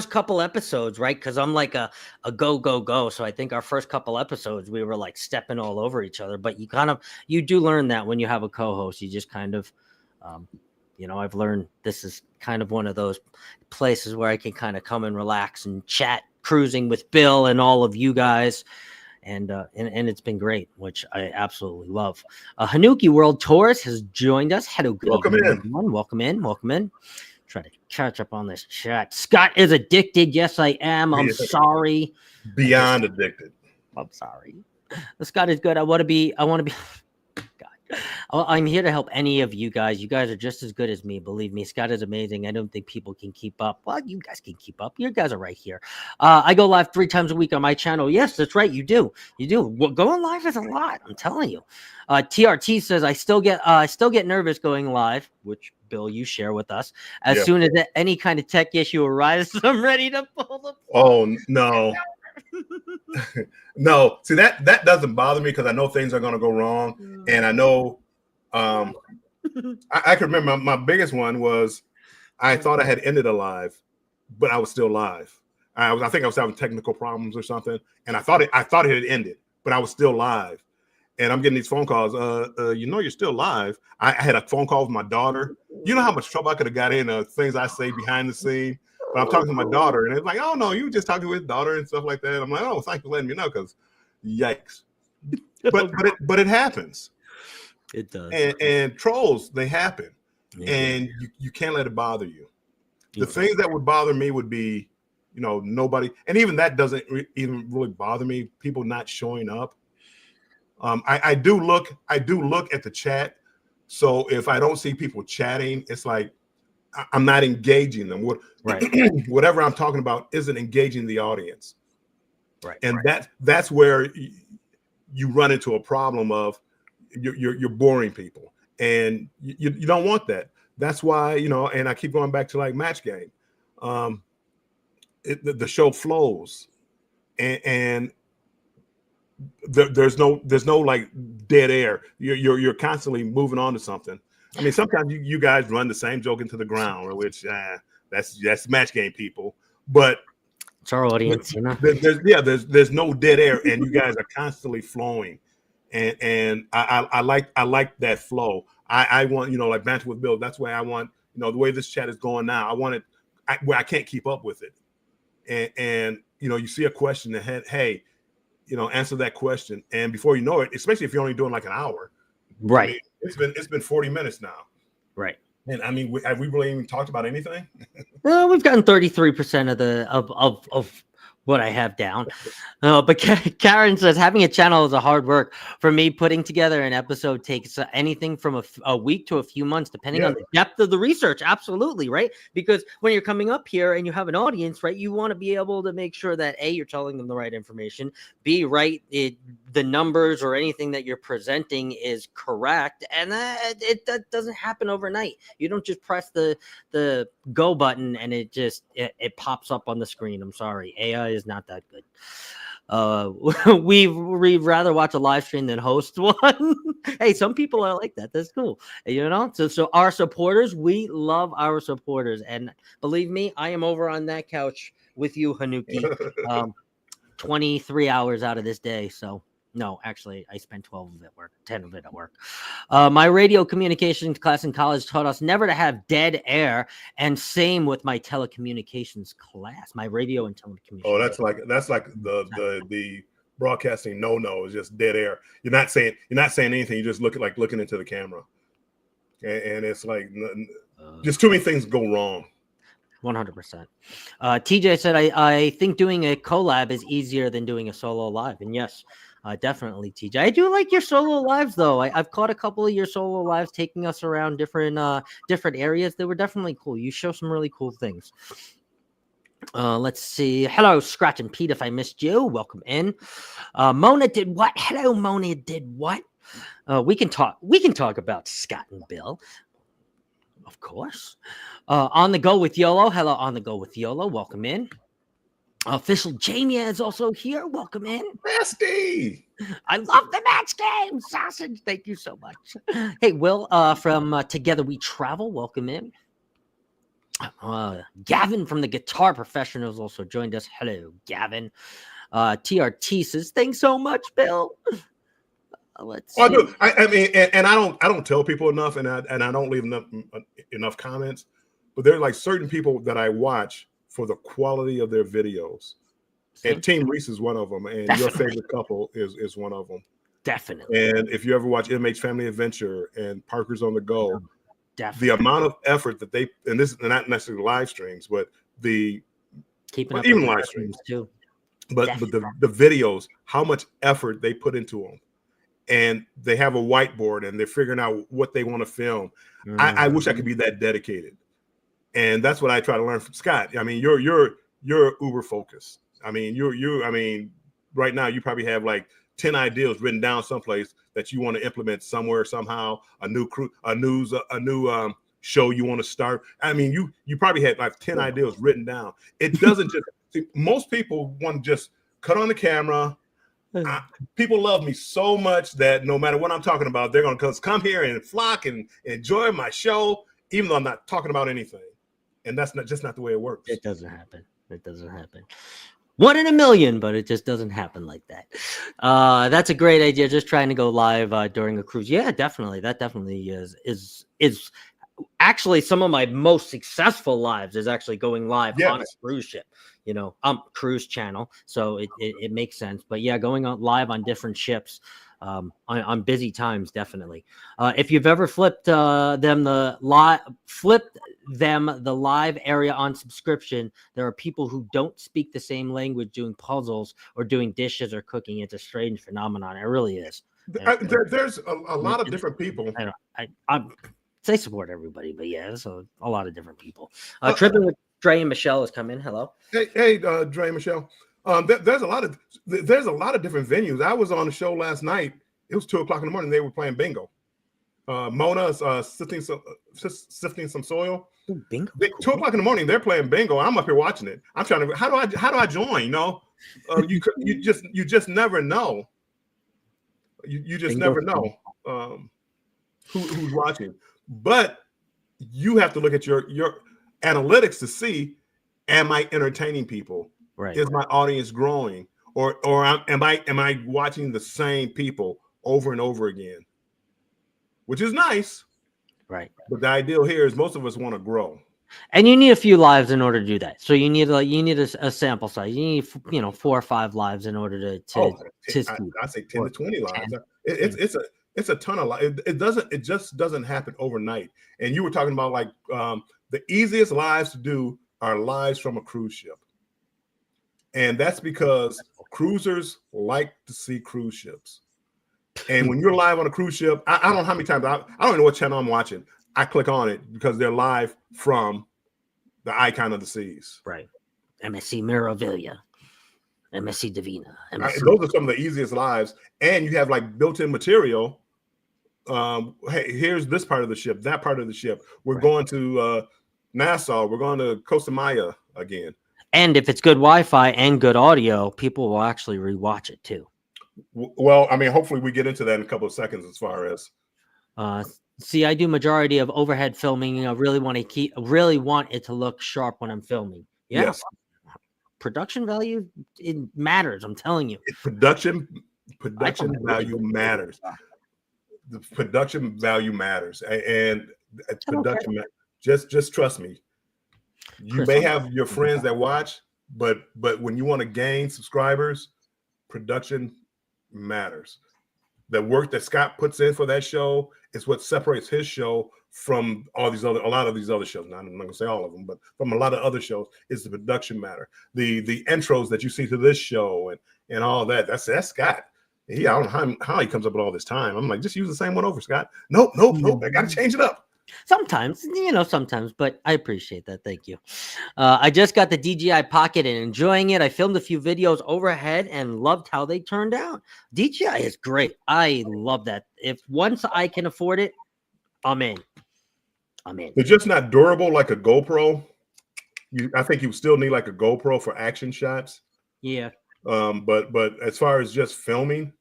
couple episodes, right? Because I'm like a go. So I think our first couple episodes we were like stepping all over each other. But you do learn that when you have a co-host. You just kind of, I've learned this is kind of one of those places where I can kind of come and relax and chat, cruising with Bill and all of you guys. And it's been great, which I absolutely love. Hanuki World Tours has joined us. Hello, good evening, everyone. Welcome in. Try to catch up on this chat. Scott is addicted. Yes, I am. I'm sorry. Beyond addicted. I'm sorry. Scott is good. I want to be. God. I'm here to help any of you guys. You guys are just as good as me. Believe me, Scott is amazing. I don't think people can keep up. Well, you guys can keep up. You guys are right here. I go live 3 times a week on my channel. Yes, that's right. You do. Well, going live is a lot. I'm telling you. TRT says I still get nervous going live, which Bill, you share with us. As soon as any kind of tech issue arises, I'm ready to pull the. Oh no. No, see that doesn't bother me, because I know things are going to go wrong, and I know I can remember my biggest one was I thought I had ended a live, but I was still live. I think I was having technical problems or something, and I thought it had ended, but I was still live. And I'm getting these phone calls. You're still live. I had a phone call with my daughter. You know how much trouble I could have got in things I say behind the scene. But I'm talking to my daughter, and it's like, oh no, you were just talking with his daughter and stuff like that. I'm like, oh, thanks for letting me know, because yikes. But it happens. It does. And trolls, they happen, and you can't let it bother you. The things that would bother me would be, nobody, and even that doesn't even really bother me. People not showing up. I do look at the chat. So if I don't see people chatting, it's like I'm not engaging them. Whatever I'm talking about isn't engaging the audience. Right. And that's where you run into a problem of you're boring people, and you don't want that. That's why, and I keep going back to like Match Game. The show flows, and there's no like dead air. You're constantly moving on to something. I mean, sometimes you guys run the same joke into the ground, which that's match game people. But it's our audience, you know. There's no dead air, and you guys are constantly flowing, and I like that flow. I want, like Banter with Bill. That's why I want, the way this chat is going now. I want it where I can't keep up with it, and you see a question ahead. Hey, answer that question, and before you know it, especially if you're only doing like an hour, right? I mean, it's been 40 minutes now, right? And I mean, have we really even talked about anything? Well, we've gotten 33% of what I have down. But Karen says having a channel is a hard work. For me, putting together an episode takes anything from a week to a few months, depending on the depth of the research. Absolutely, right? Because when you're coming up here and you have an audience, right, you want to be able to make sure that A, you're telling them the right information, B, right, the numbers or anything that you're presenting is correct, and that doesn't happen overnight. You don't just press the go button and it pops up on the screen. I'm sorry, AI is not that good. We'd rather watch a live stream than host one. Hey, some people are like that. That's cool. So our supporters, we love our supporters, and believe me, I am over on that couch with you, Hanuki. 23 hours out of this day. So no, actually, I spent 12 of it at work, 10 of it at work. My radio communications class in college taught us never to have dead air, and same with my telecommunications class, my radio and telecommunications. Oh, that's like the broadcasting no is just dead air. You're not saying anything. You're just looking into the camera, and it's like just too many things go wrong. 100%. TJ said, I think doing a collab is easier than doing a solo live. And yes, definitely, TJ. I do like your solo lives, though. I've caught a couple of your solo lives taking us around different areas. They were definitely cool. You show some really cool things. Let's see. Hello, Scratch and Pete. If I missed you, welcome in. Mona did what? Hello, Mona did what? We can talk about Scott and Bill. Of course. On the go with YOLO. Hello, on the go with YOLO. Welcome in. Official Jamie is also here. Welcome in. Nasty. I love the match game. Sausage. Thank you so much. Hey, Will from Together We Travel. Welcome in. Gavin from the Guitar Professionals also joined us. Hello, Gavin. TRT says, thanks so much, Bill. Let's see. I do. I mean, and I don't tell people enough, and I don't leave enough comments. But there are like certain people that I watch for the quality of their videos. Same. And Team Reese is one of them, and Your Favorite Couple is one of them. Definitely. And if you ever watch MH Family Adventure and Parker's on the Go, definitely. the amount of effort that they, and this is not necessarily live streams, but keeping up even live streams too. But the videos, how much effort they put into them. And they have a whiteboard and they're figuring out what they want to film. I wish I could be that dedicated. And that's what I try to learn from Scott. I mean, you're uber focused. I mean, right now you probably have like 10 ideas written down someplace that you want to implement somewhere, somehow, a new show you want to start. I mean, you probably had like 10 ideas written down. It doesn't just see, most people want to just cut on the camera. People love me so much that no matter what I'm talking about, they're going to come here and flock and enjoy my show, even though I'm not talking about anything. And that's not the way it works. It doesn't happen. It doesn't happen. 1 in a million, but it just doesn't happen like that. That's a great idea. Just trying to go live during a cruise. Yeah, definitely. That definitely is actually some of my most successful lives is actually going live on a cruise ship. Cruise channel, so it makes sense. But yeah, going on live on different ships on busy times, definitely. If you've ever flipped them the live area on subscription, there are people who don't speak the same language doing puzzles or doing dishes or cooking. It's a strange phenomenon. It really is. There's a lot of different people. I support everybody, but yeah, there's a lot of different people. Tripping with Dre and Michelle has come in. Hello. Hey, Dre and Michelle. There's a lot of different venues. I was on a show last night. It was 2:00 in the morning. They were playing bingo. Mona's sifting some soil. Ooh, bingo. 2:00 in the morning. They're playing bingo. I'm up here watching it. I'm trying to. How do I join? You just never know. You just Bingo. never know who's watching. But you have to look at your analytics to see, am I entertaining people? Right. Is my audience growing, or am I watching the same people over and over again? Which is nice, Right. but the ideal here is most of us want to grow. And you need a few lives in order to do that. So you need a sample size. You need 4 or 5 lives in order to I say 10 to 20 lives. It's a ton of lives. It just doesn't happen overnight. And you were talking about like the easiest lives to do are lives from a cruise ship. And that's because cruisers like to see cruise ships. And when you're live on a cruise ship, I don't know how many times, I don't even know what channel I'm watching. I click on it because they're live from the Icon of the Seas. Right. MSC Meraviglia, MSC Divina. Those are some of the easiest lives. And you have like built-in material. Hey, here's this part of the ship, that part of the ship. We're going to Nassau. We're going to Costa Maya again. And if it's good Wi-Fi and good audio, people will actually rewatch it too. Well, I mean, hopefully we get into that in a couple of seconds as far as. See, I do majority of overhead filming. I really want it to look sharp when I'm filming. Yeah. Yes. Production value, it matters. I'm telling you. Production value matters. The production value matters, and production. Just trust me. You may have your friends that watch, but when you want to gain subscribers, production matters. The work that Scott puts in for that show is what separates his show from a lot of these other shows. Now, I'm not gonna say all of them, but from a lot of other shows, is the production matter. The intros that you see to this show and all that. That's Scott. I don't know how he comes up with all this time. I'm like, just use the same one over, Scott. Nope. I gotta change it up. Sometimes, but I appreciate that. Thank you. I just got the DJI Pocket and enjoying it. I filmed a few videos overhead and loved how they turned out. DJI is great. I love that. If once I can afford it, I'm in. They're just not durable like a GoPro. I think you still need like a GoPro for action shots. Yeah. But as far as just filming,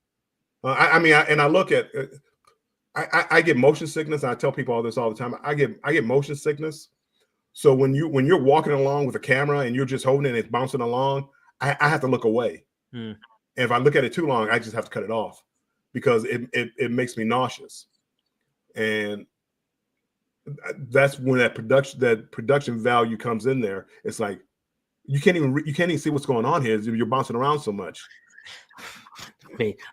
I look at. I get motion sickness. And I tell people all this all the time. I get motion sickness. So when you're walking along with a camera and you're just holding it and it's bouncing along, I have to look away. And if I look at it too long, I just have to cut it off because it makes me nauseous. And that's when that production value comes in there. It's like you can't even see what's going on here. You're bouncing around so much.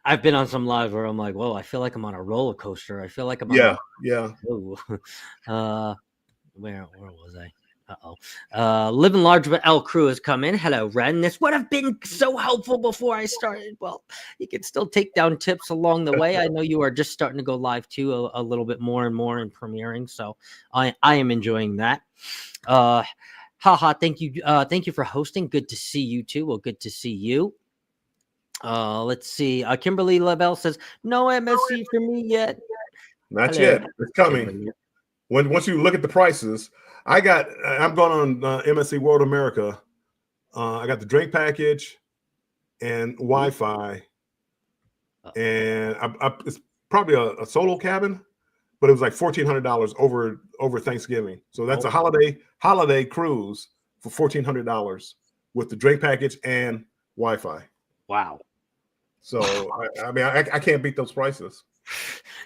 I've been on some lives where I'm like, whoa, I feel like I'm on a roller coaster. I feel like I'm yeah. Where was I? Living Large with L Crew has come in. Hello, Ren. This would have been so helpful before I started. Well, you can still take down tips along the way. I know you are just starting to go live too a little bit more and more in premiering, so I am enjoying that. Thank you for hosting. Good to see you too. Well, good to see you. Let's see. Kimberly Lavelle says, no MSC for me yet. Not yet. It's coming. Kimberly. Once you look at the prices, I'm going on MSC World America. I got the drink package and Wi-Fi, and it's probably a solo cabin, but it was like $1,400 over Thanksgiving. So that's a holiday cruise for $1,400 with the drink package and Wi-Fi. Wow. So I can't beat those prices.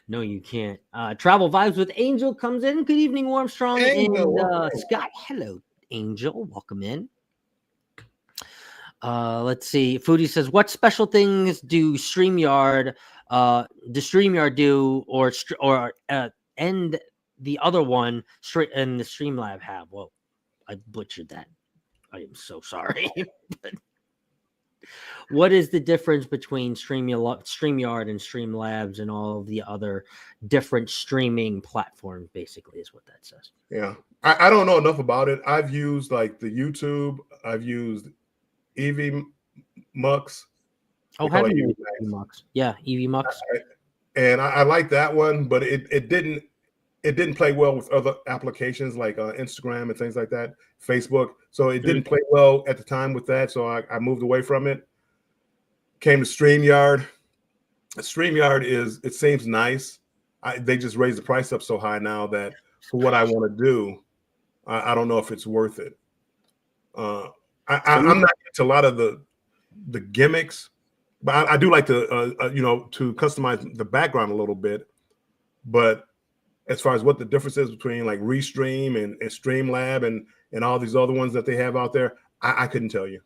No, you can't. Travel Vibes with Angel comes in. Good evening, Warmstrong and Scott. Hello, Angel. Welcome in. Let's see. Foodie says, what special things do StreamYard do or and the other one and the Streamlab have? Well, I butchered that. I am so sorry. What is the difference between StreamYard and Streamlabs and all of the other different streaming platforms, basically, is what that says. Yeah. I don't know enough about it. I've used like the YouTube. I've used EV Mux. Oh, have you used EV Mux? Yeah, EV Mux. And I like that one, but it didn't play well with other applications like Instagram and things like that, Facebook. So it didn't play well at the time with that. So I moved away from it. Came to StreamYard. StreamYard it seems nice. They just raised the price up so high now that for what I want to do, I don't know if it's worth it. I'm not into a lot of the gimmicks, but I do like to to customize the background a little bit. But as far as what the difference is between like Restream and Streamlab and all these other ones that they have out there, I couldn't tell you.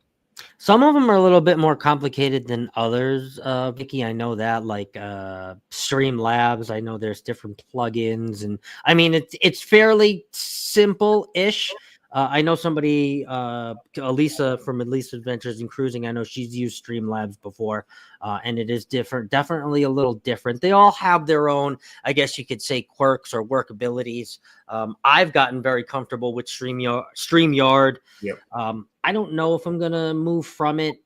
Some of them are a little bit more complicated than others, Vicky. I know that, like Streamlabs. I know there's different plugins, and I mean it's fairly simple-ish. I know somebody, Elisa from Elisa Adventures in Cruising. I know she's used Streamlabs before, and it is different. Definitely a little different. They all have their own, I guess you could say, quirks or workabilities. I've gotten very comfortable with StreamYard. Yep. I don't know if I'm gonna move from it.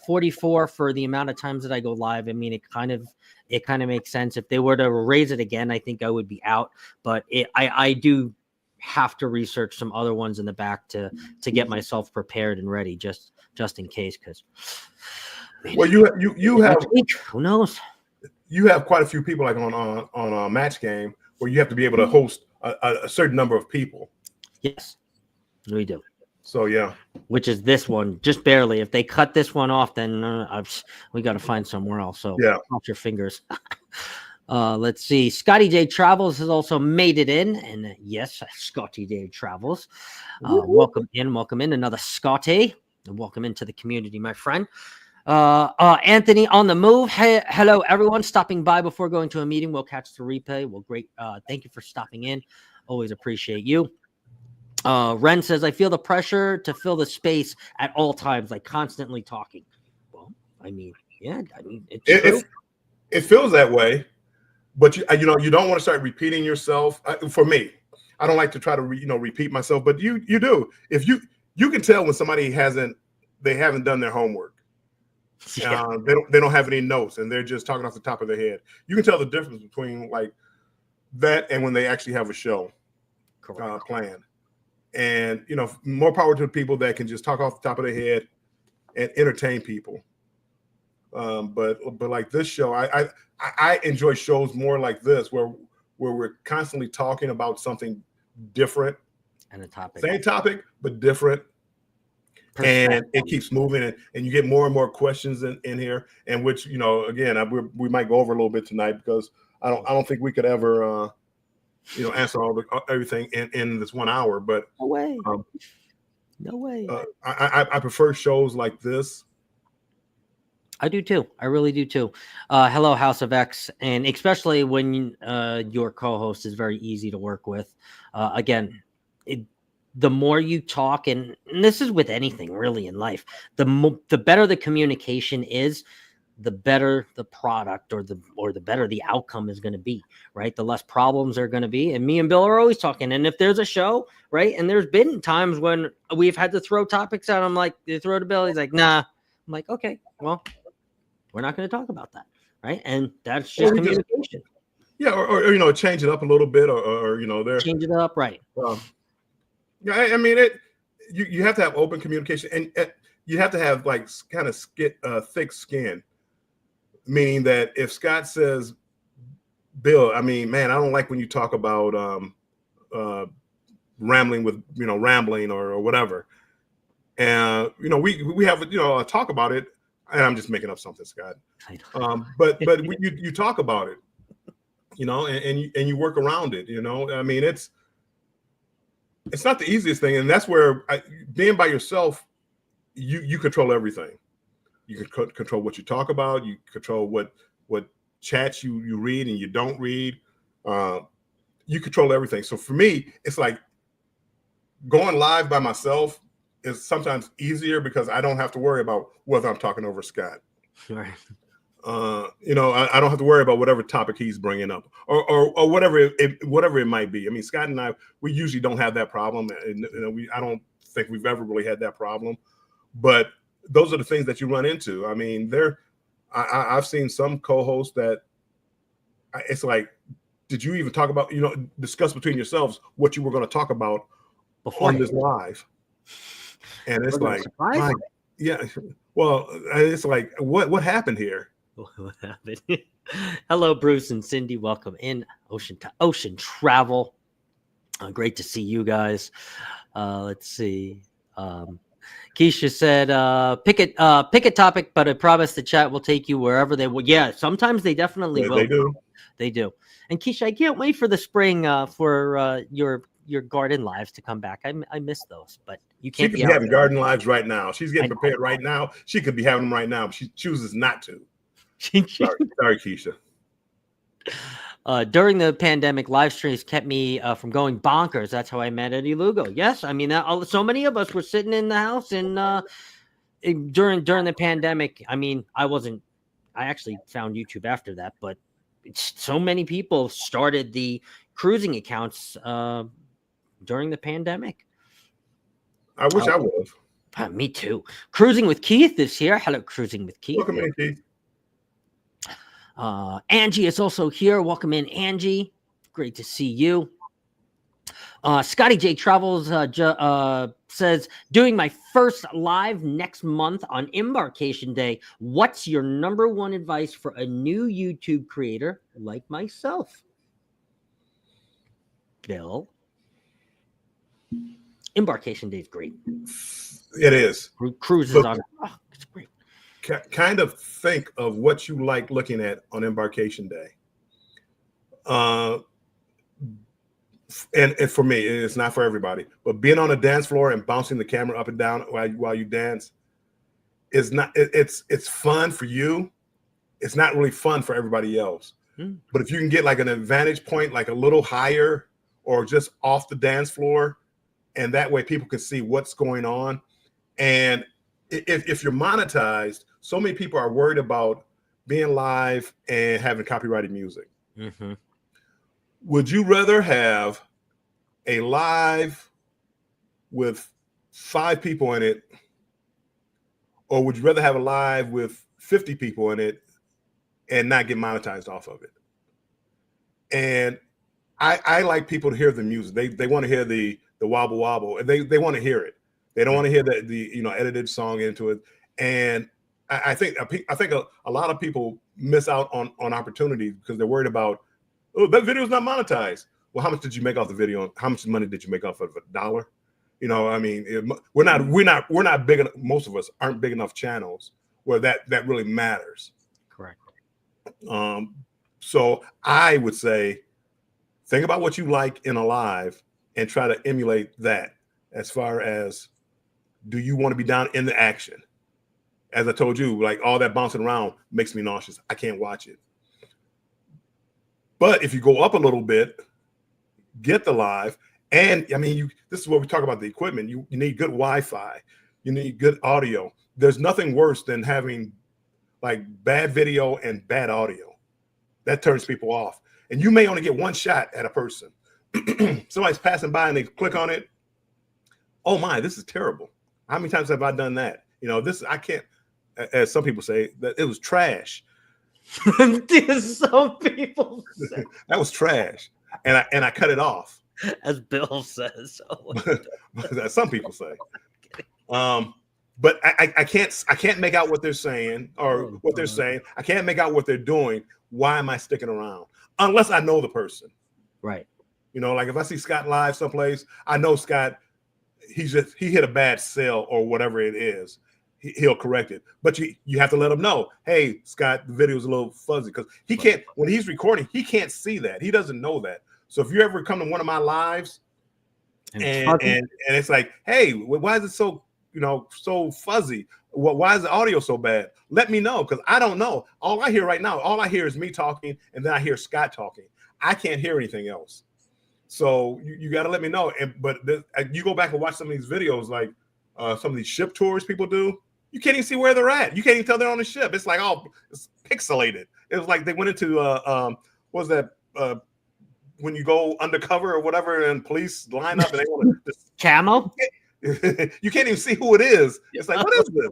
44 for the amount of times that I go live. I mean, it kind of makes sense. If they were to raise it again, I think I would be out. But I do have to research some other ones in the back to get myself prepared and ready just in case. Because well, you have who knows? You have quite a few people like on a match game where you have to be able to host a certain number of people. Yes, we do. So yeah, which is this one, just barely. If they cut this one off, then we got to find somewhere else. So yeah, cross your fingers. Let's see. Scotty J Travels has also made it in, and yes, Scotty J Travels. Welcome in, another Scotty, and welcome into the community, my friend. Anthony on the move. Hey, hello everyone, stopping by before going to a meeting. We'll catch the replay. Well, great. Thank you for stopping in. Always appreciate you. Ren says, I feel the pressure to fill the space at all times, like constantly talking. Well, I mean, yeah, it feels that way, but you don't want to start repeating yourself. For me, I don't like to try to repeat myself, but you do. If you can tell when somebody haven't done their homework. Yeah. They don't have any notes and they're just talking off the top of their head. You can tell the difference between like that and when they actually have a show planned. And more power to the people that can just talk off the top of their head and entertain people. But like this show, I enjoy shows more like this where we're constantly talking about something different and a topic, same topic but different, and it keeps moving and you get more and more questions in here, and which again we might go over a little bit tonight because I don't think we could ever answer everything in this 1 hour, but no way. No way. I prefer shows like this. I do too. I really do too. Hello, House of X, and especially when your co-host is very easy to work with. Again, the more you talk, and this is with anything really in life, the better the communication is, the better the product or the better the outcome is going to be, right? The less problems are going to be. And me and Bill are always talking. And if there's a show, right, and there's been times when we've had to throw topics out, I'm like, you throw to Bill, he's like, nah. I'm like, okay, well, we're not going to talk about that, right? And that's just communication. Or change it up a little bit, or there change it up, right? Yeah, I mean you have to have open communication, and you have to have like kind of thick skin. Meaning that if Scott says, Bill, I mean, man, I don't like when you talk about rambling or whatever. And we have a talk about it, and I'm just making up something, Scott. But you talk about it, and you work around it. I mean, it's not the easiest thing, and that's where being by yourself, you control everything. You can control what you talk about. You control what chats you read and you don't read. You control everything. So for me, it's like going live by myself is sometimes easier because I don't have to worry about whether I'm talking over Scott. Right. I don't have to worry about whatever topic he's bringing up or whatever it might be. I mean, Scott and I, we usually don't have that problem, and I don't think we've ever really had that problem. But those are the things that you run into. I mean, I've seen some co-hosts that it's like, did you even talk about, discuss between yourselves what you were going to talk about on this live? And it's like, yeah, well, it's like, what happened here? What happened? Hello, Bruce and Cindy. Welcome in Ocean to Ocean Travel. Great to see you guys. Let's see. Keisha said, pick a topic, but I promise the chat will take you wherever they will. Yeah, sometimes they definitely will. They do. They do. And Keisha, I can't wait for the spring for your garden lives to come back. I miss those, but you She can't could be be out having there. garden lives right now. She's I getting know. prepared right now. She could be having them right now, but she chooses not to. Sorry, Keisha. During the pandemic, live streams kept me from going bonkers. That's how I met Eddie Lugo. Yes, I mean, so many of us were sitting in the house, and during the pandemic, I mean, I actually found YouTube after that, but so many people started the cruising accounts during the pandemic. I wish I would have. Me too. Cruising with Keith is here. Hello, Cruising with Keith. Welcome in, Keith. Angie is also here. Welcome in, Angie. Great to see you. Scotty J Travels says, doing my first live next month on Embarkation Day. What's your number one advice for a new YouTube creator like myself? Bill? Embarkation Day is great. It is. Cruises Look, on. Oh, it's great. Kind of think of what you like looking at on Embarkation Day. And for me, it's not for everybody, but being on a dance floor and bouncing the camera up and down while you dance is not. It's fun for you. It's not really fun for everybody else. But if you can get like an advantage point, like a little higher or just off the dance floor, and that way people can see what's going on. And if you're monetized, so many people are worried about being live and having copyrighted music. Mm-hmm. Would you rather have a live with 5 people in it, or would you rather have a live with 50 people in it and not get monetized off of it? And I like people to hear the music. They want to hear the wobble wobble, and they want to hear it. They don't want to hear the edited song into it. And I think a lot of people miss out on opportunities because they're worried about, oh, that video's not monetized. Well, how much did you make off the video? How much money did you make off of $1? You know, I mean, we're not big enough. Most of us aren't big enough channels where that really matters. Correct. So I would say, think about what you like in a live and try to emulate that. As far as, do you want to be down in the action? As I told you, like all that bouncing around makes me nauseous. I can't watch it. But if you go up a little bit, get the live, and I mean, this is what we talk about the equipment. You need good Wi-Fi. You need good audio. There's nothing worse than having like bad video and bad audio. That turns people off. And you may only get one shot at a person. Somebody's passing by and they click on it. Oh my, this is terrible. How many times have I done that? You know, I can't, as some people say, that it was trash. Some people say. That was trash. And I cut it off. As Bill says. Oh, some people say. But I can't make out what they're saying or what they're saying. I can't make out what they're doing. Why am I sticking around? Unless I know the person. Right. You know, like if I see Scott live someplace, I know Scott, he hit a bad sell or whatever it is. He'll correct it. But you have to let him know, hey, Scott, the video's a little fuzzy, because he can't, when he's recording, he can't see that. He doesn't know that. So if you ever come to one of my lives and it's like, hey, why is it so, so fuzzy? Why is the audio so bad? Let me know, because I don't know. All I hear right now, all I hear is me talking, and then I hear Scott talking. I can't hear anything else. So you got to let me know. But you go back and watch some of these videos, like some of these ship tours people do. You can't even see where they're at. You can't even tell they're on the ship. It's like, it's pixelated. It was like they went into what was that? When you go undercover or whatever, and police line up and they want to camo. You can't even see who it is. It's like, what is this?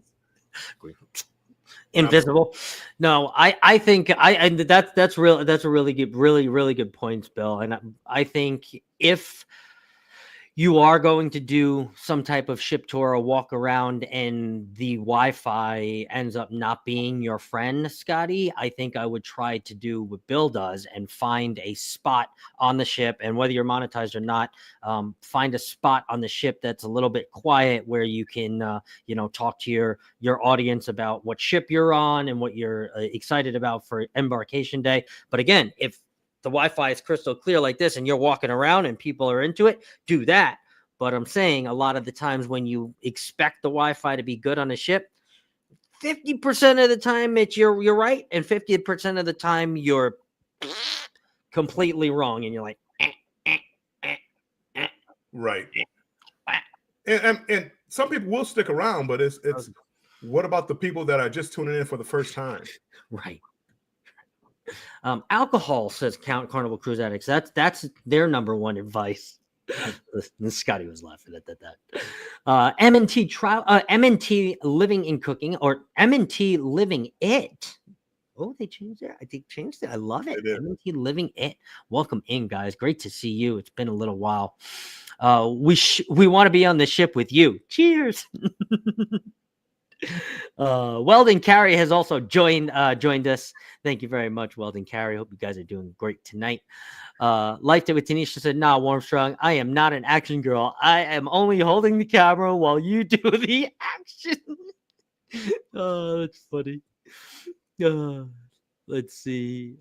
Invisible. No, I think that's a really good points, Bill. And I think if you are going to do some type of ship tour or walk around and the Wi-Fi ends up not being your friend, Scotty, I think I would try to do what Bill does and find a spot on the ship. And whether you're monetized or not, find a spot on the ship that's a little bit quiet where you can, talk to your audience about what ship you're on and what you're excited about for embarkation day. But again, if the Wi-Fi is crystal clear like this and you're walking around and people are into it, do that. But I'm saying a lot of the times when you expect the Wi-Fi to be good on a ship, 50% of the time you're right, and 50% of the time you're completely wrong, and you're like, right. And some people will stick around, but it's what about the people that are just tuning in for the first time? right. Alcohol, says Carnival Cruise Addicts. That's their number one advice. Scotty was laughing at that. MNT Living in Cooking, or MNT Living It. Oh, they changed it. I think changed it. I love it. MNT Living It. Welcome in, guys. Great to see you. It's been a little while. We want to be on the ship with you. Cheers. Weldon Carey has also joined us. Thank you very much, Weldon Carey. Hope you guys are doing great tonight. Liked it with Tanisha, said, "Nah, Warmstrong, I am not an action girl. I am only holding the camera while you do the action." Oh, that's funny. Let's see.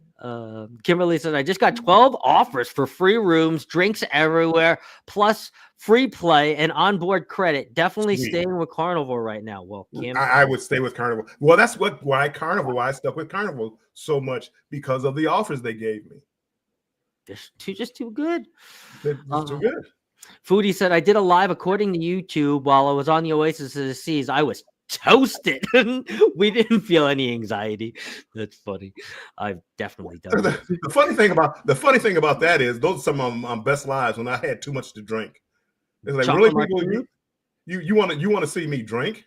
Kimberly said, "I just got 12 offers for free rooms, drinks everywhere, plus free play and onboard credit. Definitely staying with Carnival right now." Well, Kim, I would stay with Carnival. Well, that's why I stuck with Carnival so much, because of the offers they gave me. They're just too good. They're too good. Foodie said, "I did a live according to YouTube while I was on the Oasis of the Seas. I was toasted." We didn't feel any anxiety. That's funny. I've definitely done it. The funny thing about that is those are some of my best lives when I had too much to drink. It's like, Chocolate really, people, you want to see me drink?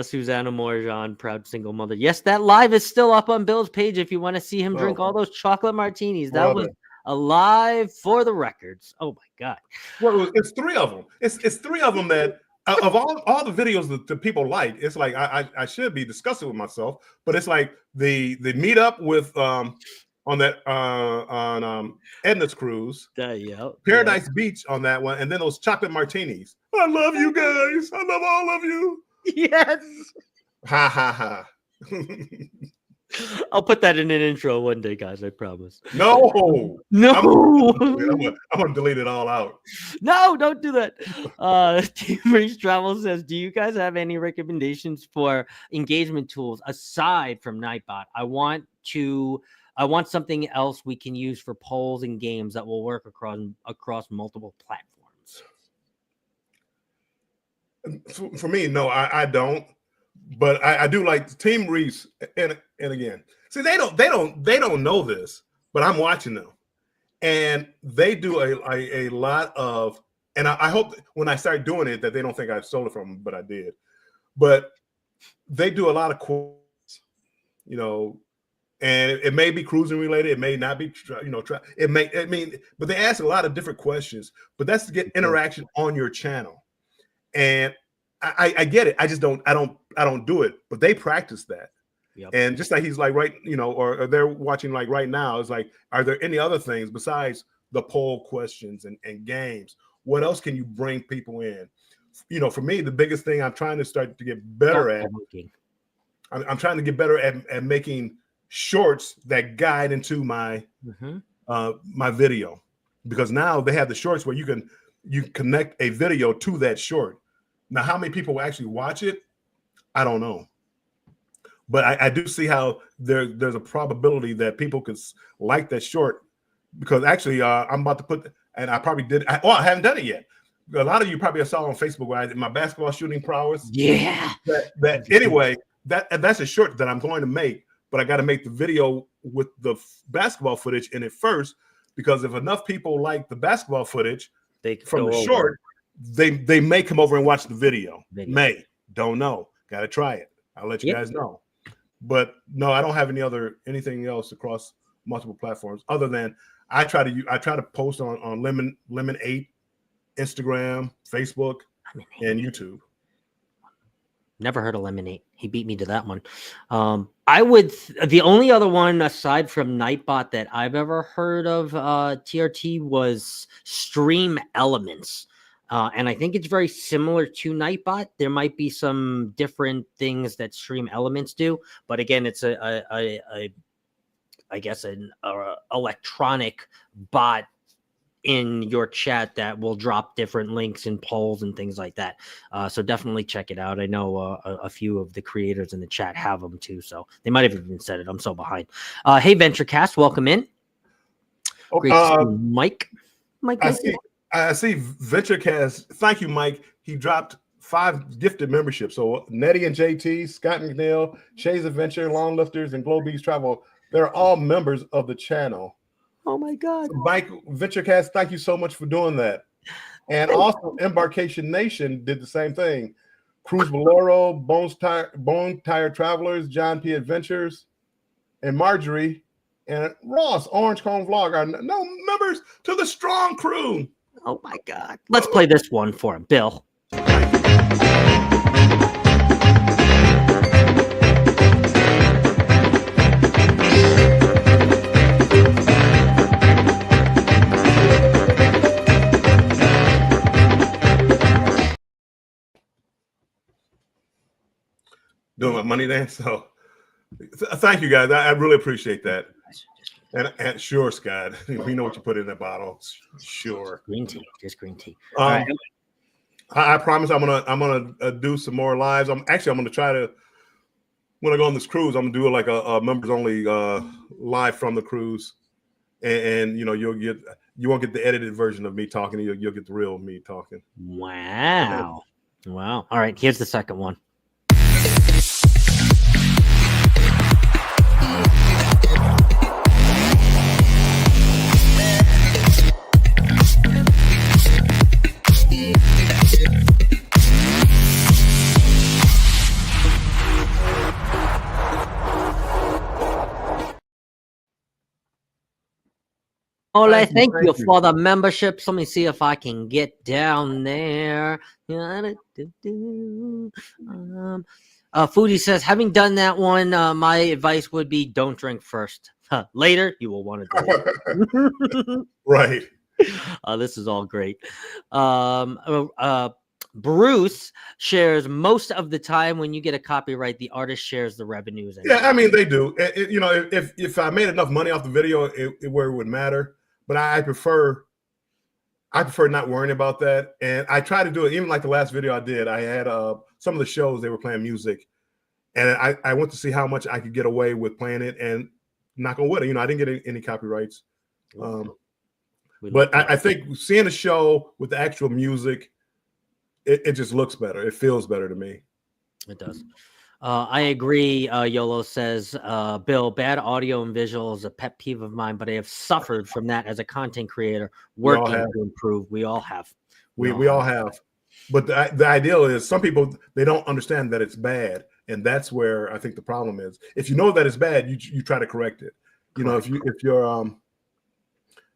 Susanna Morjan, proud single mother. Yes, that live is still up on Bill's page if you want to see him drink all those chocolate martinis. That was a live for the records. Oh my god. Well, it's three of them. It's three of them that of all the videos that the people like. It's like I should be discussing with myself, but it's like the meetup with on Edna's cruise, Paradise Beach on that one, and then those chocolate martinis. I love you guys. I love all of you. Yes. Ha ha ha. I'll put that in an intro one day, guys. I promise. No. I'm gonna delete it all out. No, don't do that. Team Reach Travel says, "Do you guys have any recommendations for engagement tools aside from Nightbot? I want something else we can use for polls and games that will work across multiple platforms." For me, no, I don't. But I do like Team Reese, and again, see, they don't know this, but I'm watching them, and they do a lot of, and I hope when I start doing it that they don't think I stole it from them, but I did. But they do a lot of quotes, and it may be cruising related, it may not be, but they ask a lot of different questions. But that's to get interaction on your channel, and I get it. I just don't do it, but they practice that. Yep. And just like he's like, right, or they're watching like right now, it's like, are there any other things besides the poll questions and games? What else can you bring people in? For me, the biggest thing I'm trying to start to get better at, I'm trying to get better at making shorts that guide into my my video, because now they have the shorts where you connect a video to that short. Now, how many people will actually watch it? I don't know. But I do see how there's a probability that people could like that short, because actually I'm about to put, and I probably did. I haven't done it yet. A lot of you probably saw on Facebook where I did my basketball shooting prowess. Yeah. Anyway, that's a short that I'm going to make, but I got to make the video with the basketball footage in it first, because if enough people like the basketball footage from the short, they may come over and watch the video. Don't know. Got to try it. I'll let you guys know. But no, I don't have anything else across multiple platforms other than I try to post on Lemon 8, Instagram, Facebook, and YouTube. Never heard of Lemonade. He beat me to that one. The only other one aside from Nightbot that I've ever heard of TRT was Stream Elements. And I think it's very similar to Nightbot. There might be some different things that Stream Elements do, but again, it's I guess an electronic bot in your chat that will drop different links and polls and things like that. So definitely check it out. I know a few of the creators in the chat have them too, so they might have even said it. I'm so behind. Hey, VentureCast, welcome in. Great to see you, Mike. I see VentureCast. Thank you, Mike. He dropped 5 gifted memberships. So Nettie and JT, Scott McNeil, Shay's Adventure, Long Lifters, and Globees Travel. They're all members of the channel. Oh my God. So Mike, VentureCast, thank you so much for doing that. And also Embarkation Nation did the same thing. Cruz Bolero, Bone Tire Travelers, John P. Adventures, and Marjorie and Ross, Orange Cone Vlog are no members to the strong crew. Oh my God. Let's play this one for him, Bill. Doing my money dance. So thank you guys. I really appreciate that. And sure, Scott, we know what you put in that bottle. Sure. Green tea, just green tea. I promise I'm gonna do some more lives. I'm gonna try to, when I go on this cruise, I'm gonna do like a members only live from the cruise, and you won't get the edited version of me talking. You'll get the real me talking. Wow. All right, here's the second one. Ole, thank you for the memberships. Let me see if I can get down there. Foodie says, having done that one, my advice would be don't drink first. Later, you will want to do it. Right. This is all great. Bruce shares most of the time when you get a copyright, the artist shares the revenues. Yeah, I mean, they do. If I made enough money off the video, where it would matter. But I prefer not worrying about that. And I try to do it. Even like the last video I did, I had some of the shows, they were playing music. And I went to see how much I could get away with playing it, and knock on wood, I didn't get any copyrights. But I think seeing a show with the actual music, it just looks better. It feels better to me. It does. I agree. YOLO says, Bill, bad audio and visual is a pet peeve of mine, but I have suffered from that as a content creator, working to improve. We all have. We all have. But the ideal is some people, they don't understand that it's bad. And that's where I think the problem is. If you know that it's bad, you try to correct it. If your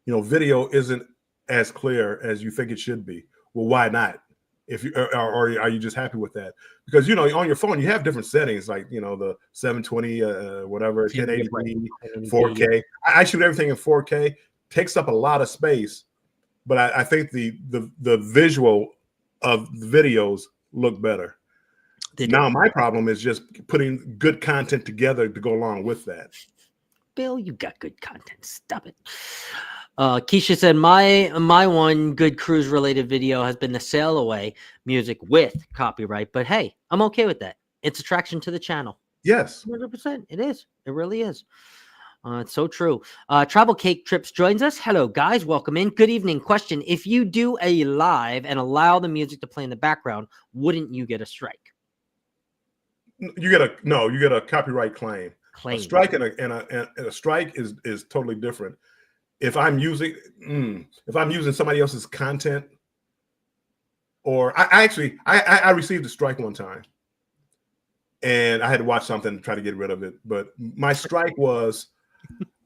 video isn't as clear as you think it should be, well, why not? If you or are you just happy with that? Because on your phone you have different settings, like the 720, whatever, 1080p, 4K. I shoot everything in 4K. Takes up a lot of space, but I think the visual of the videos look better. Now my problem is just putting good content together to go along with that. Bill, you got good content. Stop it. Keisha said, my one good cruise related video has been the Sail Away music with copyright, but hey, I'm okay with that. It's attraction to the channel. Yes. 100%. It is. It really is. It's so true. Travel Cake Trips joins us. Hello, guys. Welcome in. Good evening. Question. If you do a live and allow the music to play in the background, wouldn't you get a strike? You get a copyright claim. A strike and a strike is totally different. If I'm using somebody else's content, or I received a strike one time, and I had to watch something to try to get rid of it. But my strike was,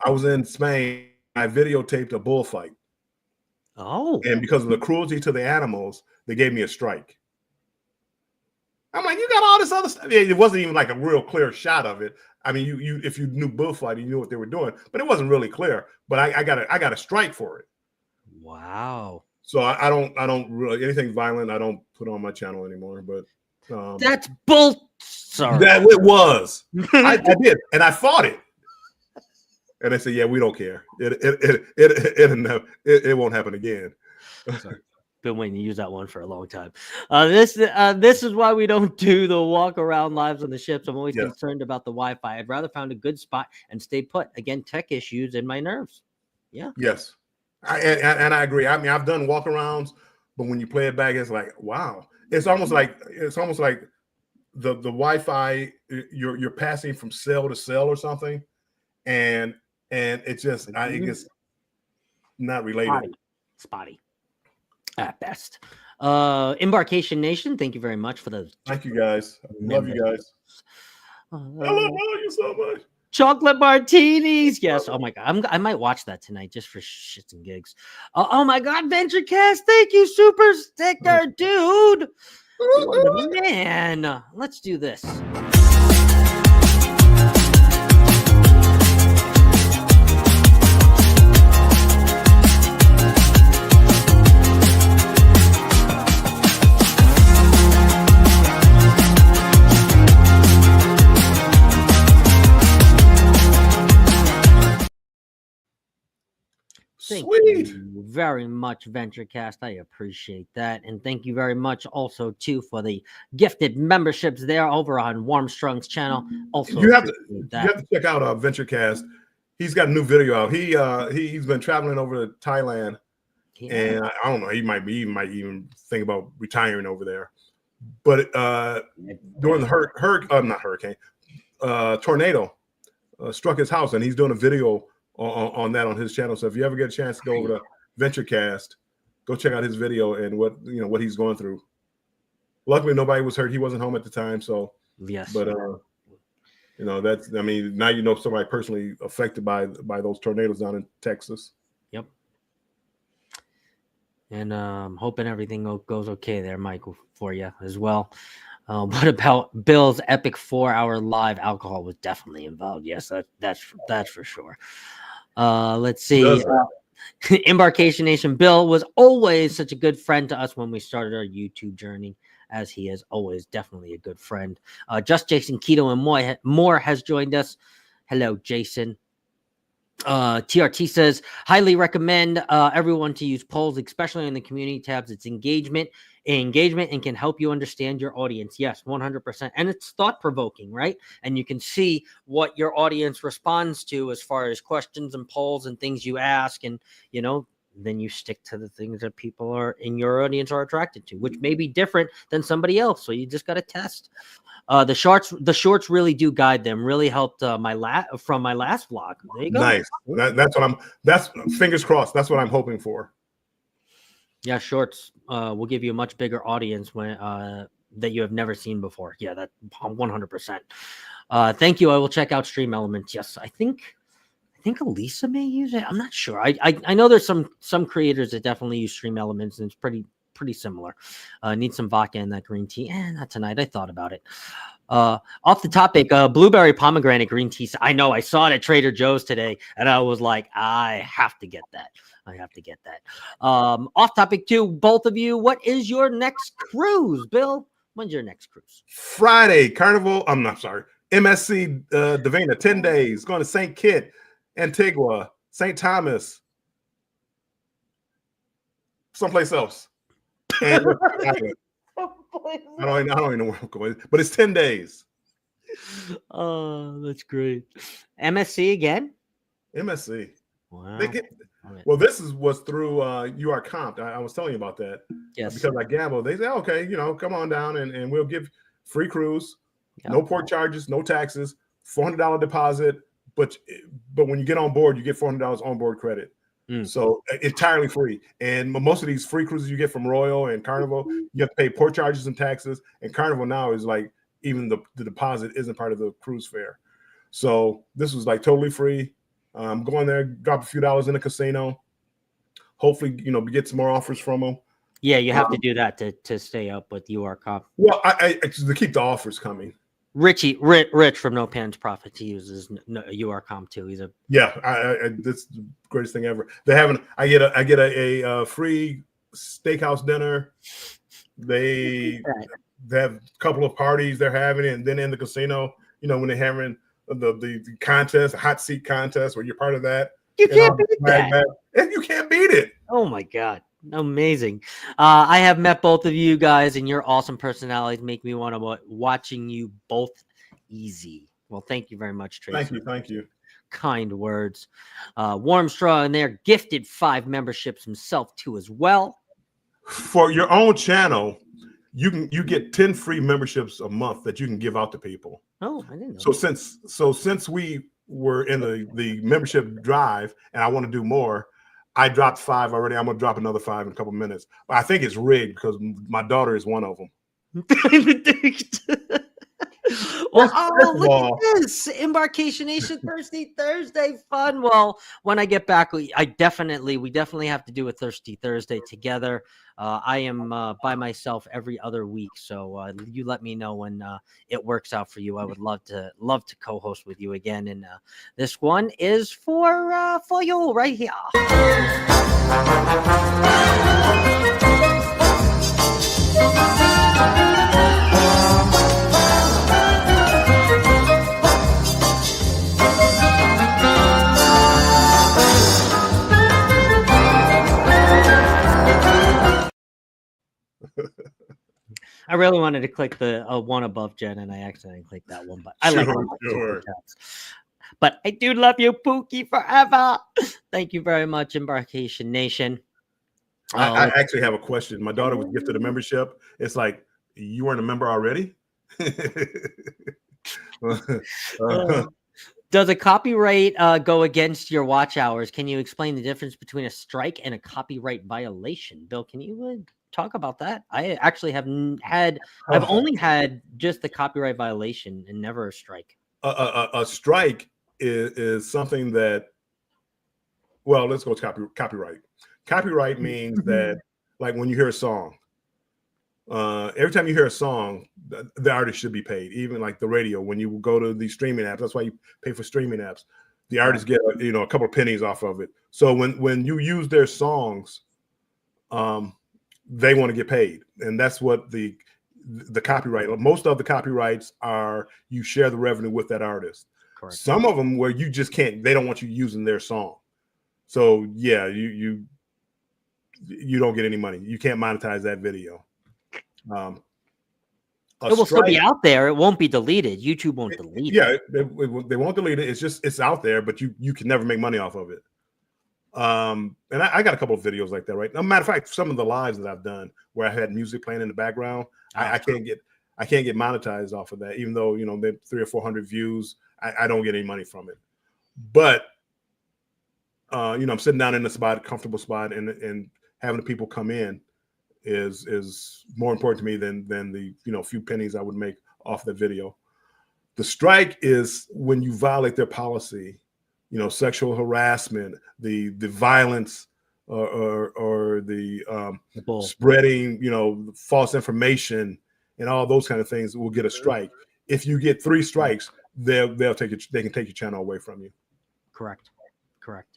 I was in Spain I videotaped a bullfight. Oh, And because of the cruelty to the animals, they gave me a strike. I'm like, you got all this other stuff. It wasn't even like a real clear shot of it. I mean, you if you knew bullfighting, you knew what they were doing, but it wasn't really clear. But I got a strike for it. wow. So I don't really anything violent. I don't put on my channel anymore. But That's bull. Sorry. that it was. I did, and I fought it. And they said, "Yeah, we don't care. It won't happen again." Been waiting to use that one for a long time. This is why we don't do the walk around lives on the ships. I'm always concerned about the Wi-Fi. I'd rather find a good spot and stay put. Again, tech issues in my nerves. Yeah. Yes, and I agree. I mean, I've done walk arounds, but when you play it back, it's like, wow. It's almost like the Wi-Fi. You're passing from cell to cell or something, and it just it gets not related. Spotty. At best. Embarkation Nation, thank you very much for those. Thank you guys. Love you guys. I love you so much. Chocolate martinis. Yes. Oh my God. I might watch that tonight just for shits and gigs. Oh my God. VentureCast. Thank you, Super Sticker, dude. Man. Let's do this. Thank you very much, VentureCast. I appreciate that. And thank you very much also, too, for the gifted memberships there over on Warmstrong's channel. Also, you have to check out VentureCast. He's got a new video out. He's been traveling over to Thailand, and I don't know. He might even think about retiring over there. But during the tornado struck his house, and he's doing a video on that on his channel. So if you ever get a chance to go over to VentureCast, go check out his video and what he's going through. Luckily, nobody was hurt. He wasn't home at the time, so yes. But now you know somebody personally affected by those tornadoes down in Texas. Yep. And hoping everything goes okay there, Michael, for you as well. What about Bill's epic 4-hour live? Alcohol was definitely involved. Yes, that's for sure. Let's see. Embarkation Nation. Bill was always such a good friend to us when we started our YouTube journey, as he is always definitely a good friend. Just Jason Keto and Moore has joined us. Hello, Jason. TRT says, highly recommend everyone to use polls, especially in the community tabs. It's engagement and can help you understand your audience. Yes, 100%. And it's thought-provoking, right? And you can see what your audience responds to as far as questions and polls and things you ask. And, then you stick to the things that people are in your audience are attracted to, which may be different than somebody else. So you just got to test. The shorts really do guide them. Really helped from my last vlog. There you go. Nice. That's fingers crossed. That's what I'm hoping for. Yeah, shorts will give you a much bigger audience when that you have never seen before. Yeah, that 100%. Thank you. I will check out Stream Elements. Yes, I think Elisa may use it. I'm not sure. I know there's some creators that definitely use Stream Elements, and it's pretty similar. Need some vodka in that green tea. Not tonight. I thought about it. Off the topic, blueberry pomegranate green tea. I know I saw it at Trader Joe's today, and I was like, I have to get that. Off topic too, both of you. What is your next cruise, Bill? When's your next cruise? Friday, Carnival. I'm not sorry. MSC Davina, 10 days. Going to St. Kitts, Antigua, St. Thomas, someplace else. And I don't even know where I'm going, but it's 10 days. Oh, that's great. MSC again? MSC. Wow. Well, this was through You Are Comped. I was telling you about that. Yes. Because I gambled. They say, okay, come on down and we'll give free cruise, no port charges, no taxes, $400 deposit. But when you get on board, you get $400 on board credit. So entirely free. And most of these free cruises you get from Royal and Carnival, you have to pay port charges and taxes. And Carnival now is like even the deposit isn't part of the cruise fare. So this was like totally free. Go in there, drop a few dollars in the casino. Hopefully, get some more offers from them. Yeah, you have to do that to stay up with URCOM. Well, I to keep the offers coming. Rich from No Pants Profits, he uses URCOM too. He's a That's the greatest thing ever. I get a free steakhouse dinner. They have a couple of parties they're having, and then in the casino, when they're having the contest, a hot seat contest, where you're part of that. You can't beat that. And you can't beat it. Oh my God. Amazing. I have met both of you guys, and your awesome personalities make me want to watching you both easy. Well, thank you very much, Tracy. Thank you. Kind words. Warm Straw in there gifted 5 memberships himself too as well. For your own channel, you get 10 free memberships a month that you can give out to people. Oh, I didn't know. Since we were in the membership drive, and I want to do more, I dropped 5 already. I'm gonna drop another 5 in a couple minutes. But I think it's rigged because my daughter is one of them. Well, look at this Embarkation Nation Thirsty Thursday fun. Well, when I get back, we definitely have to do a Thirsty Thursday together. I am by myself every other week, so you let me know when it works out for you. I would love to co-host with you again, and this one is for you right here. I really wanted to click the one above Jen, and I accidentally clicked that one. But I like super chats. But I do love you, Pookie, forever. Thank you very much, Embarkation Nation. I actually have a question. My daughter was gifted a membership. It's like, you weren't a member already? Does a copyright go against your watch hours? Can you explain the difference between a strike and a copyright violation? Bill, can you talk about that? I actually I've only had just the copyright violation and never a strike. A strike is something that, well, let's go to copyright. Copyright means that, like, when you hear a song, every time you hear a song, the artist should be paid. Even like the radio, when you go to the streaming apps, that's why you pay for streaming apps. The artists get a couple of pennies off of it. So when you use their songs, they want to get paid, and that's what the copyright. Most of the copyrights are you share the revenue with that artist. Correct. Some of them where you just can't. They don't want you using their song. So yeah, you don't get any money. You can't monetize that video. It will still be out there. It won't be deleted. YouTube won't delete it. Yeah, they won't delete it. It's out there, but you can never make money off of it. And I got a couple of videos like that, right? As a matter of fact, some of the lives that I've done where I had music playing in the background, I can't get monetized off of that, even though they have 300 or 400 views. I don't get any money from it. But I'm sitting down in a comfortable spot, and having the people come in is more important to me than the few pennies I would make off the video. The strike is when you violate their policy, sexual harassment, the violence, or the spreading, false information, and all those kind of things will get a strike. If you get 3 strikes, they can take your channel away from you. Correct.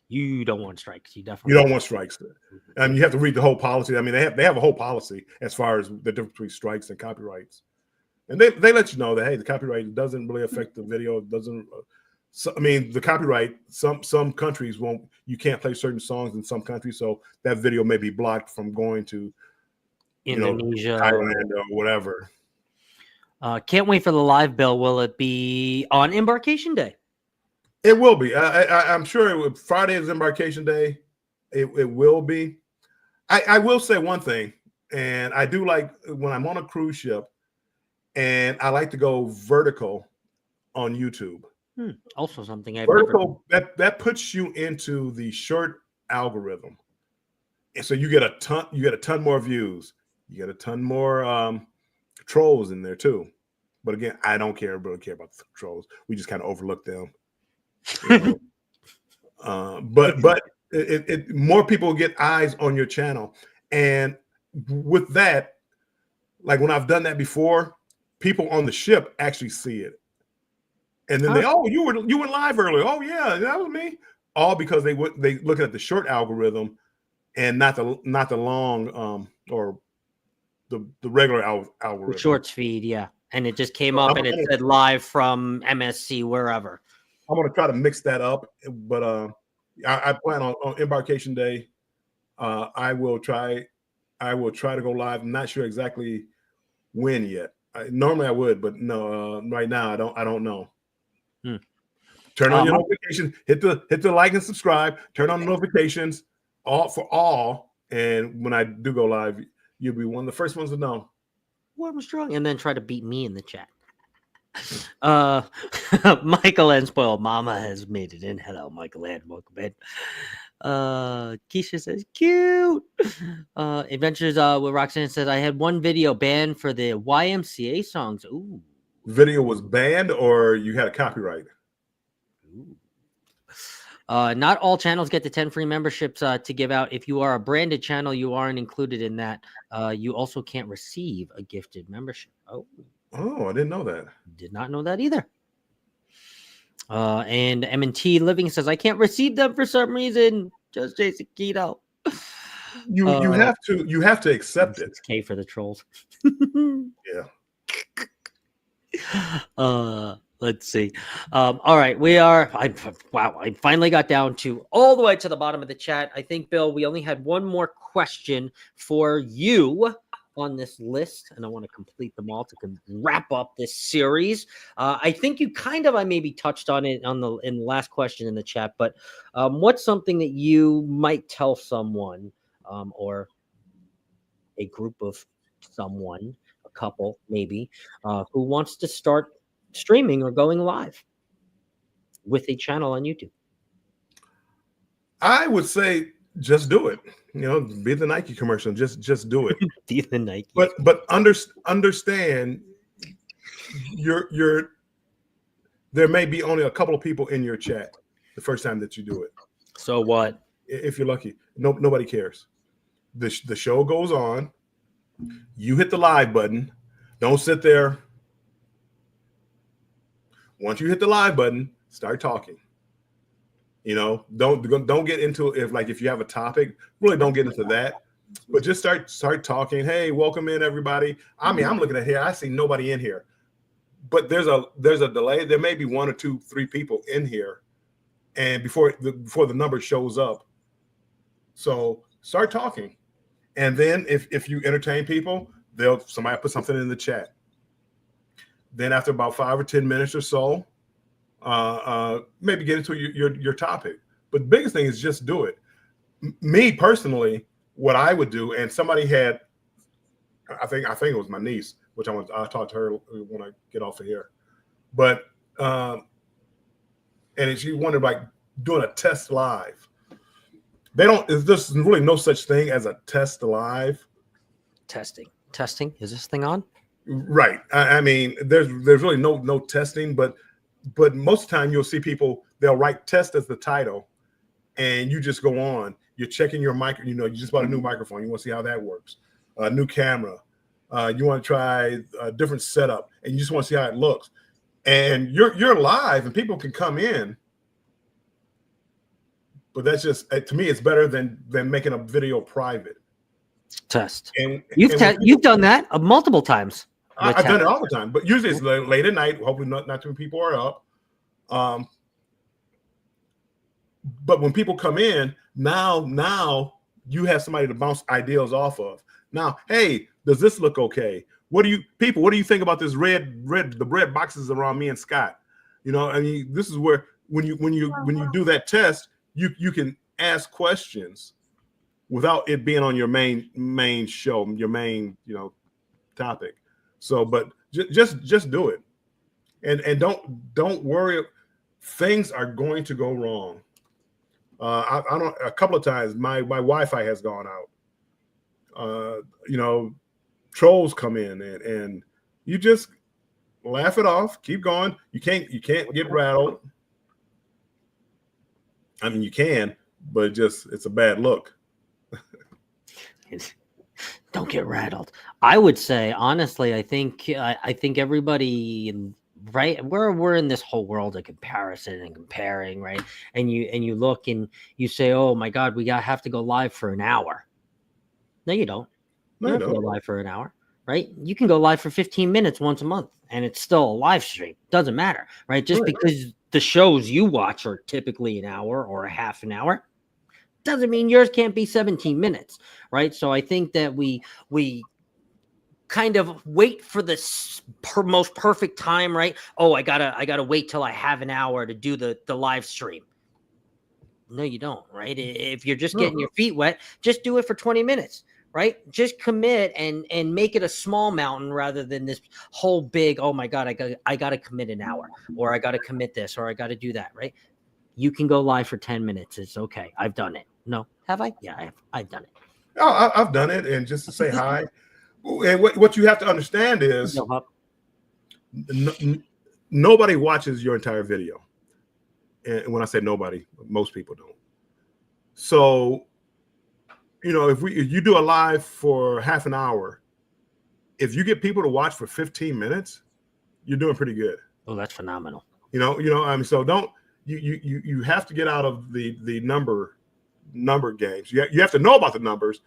You don't want strikes. You don't want strikes. I mean, you have to read the whole policy. I mean, they have a whole policy as far as the difference between strikes and copyrights, and they let you know that, hey, the copyright doesn't really affect the video. It doesn't. The copyright. Some countries won't. You can't play certain songs in some countries, so that video may be blocked from going to Indonesia, Thailand, or whatever. Can't wait for the live, Bill. Will it be on Embarkation Day? It will be. I'm sure Friday is Embarkation Day. It will be. I will say one thing, and I do like when I'm on a cruise ship, and I like to go vertical on YouTube. Also something I've vertical that puts you into the short algorithm, and so you get a ton more views. You get a ton more trolls in there too. But again, I don't really care about the trolls. We just kind of overlook them. But more people get eyes on your channel, and with that, like when I've done that before, people on the ship actually see it, and then you went live earlier. Oh yeah, that was me. All because they look at the short algorithm and not the long or the regular algorithm. The shorts feed, yeah, and it just came up and it said live from MSC wherever. I'm going to try to mix that up, but I plan on Embarkation Day. I will try to go live. I'm not sure exactly when yet. Normally I would, but no, right now I don't know. Turn on your notifications. Hit the like and subscribe. Turn on the notifications all. And when I do go live, you'll be one of the first ones to know. Armstrong, and then try to beat me in the chat. Michael and Spoiled Mama has made it in. Hello, Michael and welcome in. Keisha says cute. Adventures with Roxanne says I had one video banned for the YMCA songs. Ooh. Video was banned or you had a copyright? Ooh. Not all channels get the 10 free memberships to give out. If you are a branded channel, you aren't included in that. You also can't receive a gifted membership. Oh, I didn't know that. Did not know that either. And M&T Living says, I can't receive them for some reason. Just Jason Keto. You have to accept it. K for the trolls. Yeah. Let's see. All right, I finally got down to all the way to the bottom of the chat. I think, Bill, we only had one more question for you on this list, and I want to complete them all to wrap up this series. I think you I maybe touched on it in the last question in the chat, but what's something that you might tell someone or a group of someone, a couple maybe, who wants to start streaming or going live with a channel on YouTube? I would say just do it. Be the Nike commercial. Just do it. Be the Nike. But understand, there may be only a couple of people in your chat the first time that you do it. So what? If you're lucky, nobody cares. The show goes on. You hit the live button. Don't sit there. Once you hit the live button, start talking. Don't get into if you have a topic, really don't get into that, but just start talking. Hey, welcome in everybody. I mean, I'm looking at here. I see nobody in here, but there's a delay. There may be 1 or 2, 3 people in here, and before the number shows up. So start talking, and then if you entertain people, somebody put something in the chat. Then after about 5 or 10 minutes or so, maybe get into your topic. But the biggest thing is just do it. Me personally, what I would do, and somebody had, I think it was my niece, which I'll talk to her when I get off of here. But and she wanted doing a test live. There's really no such thing as a test live. Testing. Is this thing on? Right. I mean, there's really no testing, but most of the time you'll see people, they'll write test as the title and you just go on. You're checking your mic, you just bought a new microphone. You want to see how that works. A new camera. You want to try a different setup and you just want to see how it looks. And you're live and people can come in. But that's just, to me, it's better than making a video private. Test. You've done that multiple times. I've done it all the time, but usually it's late at night. Hopefully not too many people are up. But when people come in, now you have somebody to bounce ideas off of. Now, hey, does this look okay? What do you think about this the red boxes around me and Scott? I mean, this is where when you do that test, you can ask questions without it being on your main show, your main topic. So, but just do it, and don't worry. Things are going to go wrong. I don't. A couple of times, my Wi-Fi has gone out. Trolls come in, and you just laugh it off. Keep going. You can't get rattled. I mean, you can, but it's a bad look. Don't get rattled. I would say honestly, I think everybody, right, we're in this whole world of comparison and comparing, right? And you look and you say, oh my God, have to go live for an hour. No, you don't. No, You you don't have to don't. go live for an hour, right? You can go live for 15 minutes once a month, and it's still a live stream. Doesn't matter, right? Just Right. because the shows you watch are typically an hour or a half an hour, doesn't mean yours can't be 17 minutes, right? So I think that we kind of wait for this most perfect time, right? Oh, I gotta wait till I have an hour to do the live stream. No, you don't, right? If you're just getting your feet wet, just do it for 20 minutes, right? Just commit and make it a small mountain rather than this whole big, oh my God, I gotta commit an hour, or I gotta commit this, or I gotta do that, right? You can go live for 10 minutes. It's okay. I've done it. No, have I? Yeah, I've done it. Oh, I've done it, and just to say hi. And what you have to understand is No, Hup. nobody watches your entire video. And when I say nobody, most people don't. So, if you do a live for half an hour, if you get people to watch for 15 minutes, you're doing pretty good. Oh, that's phenomenal. I mean, so don't you have to get out of the number games. You have to know about the numbers,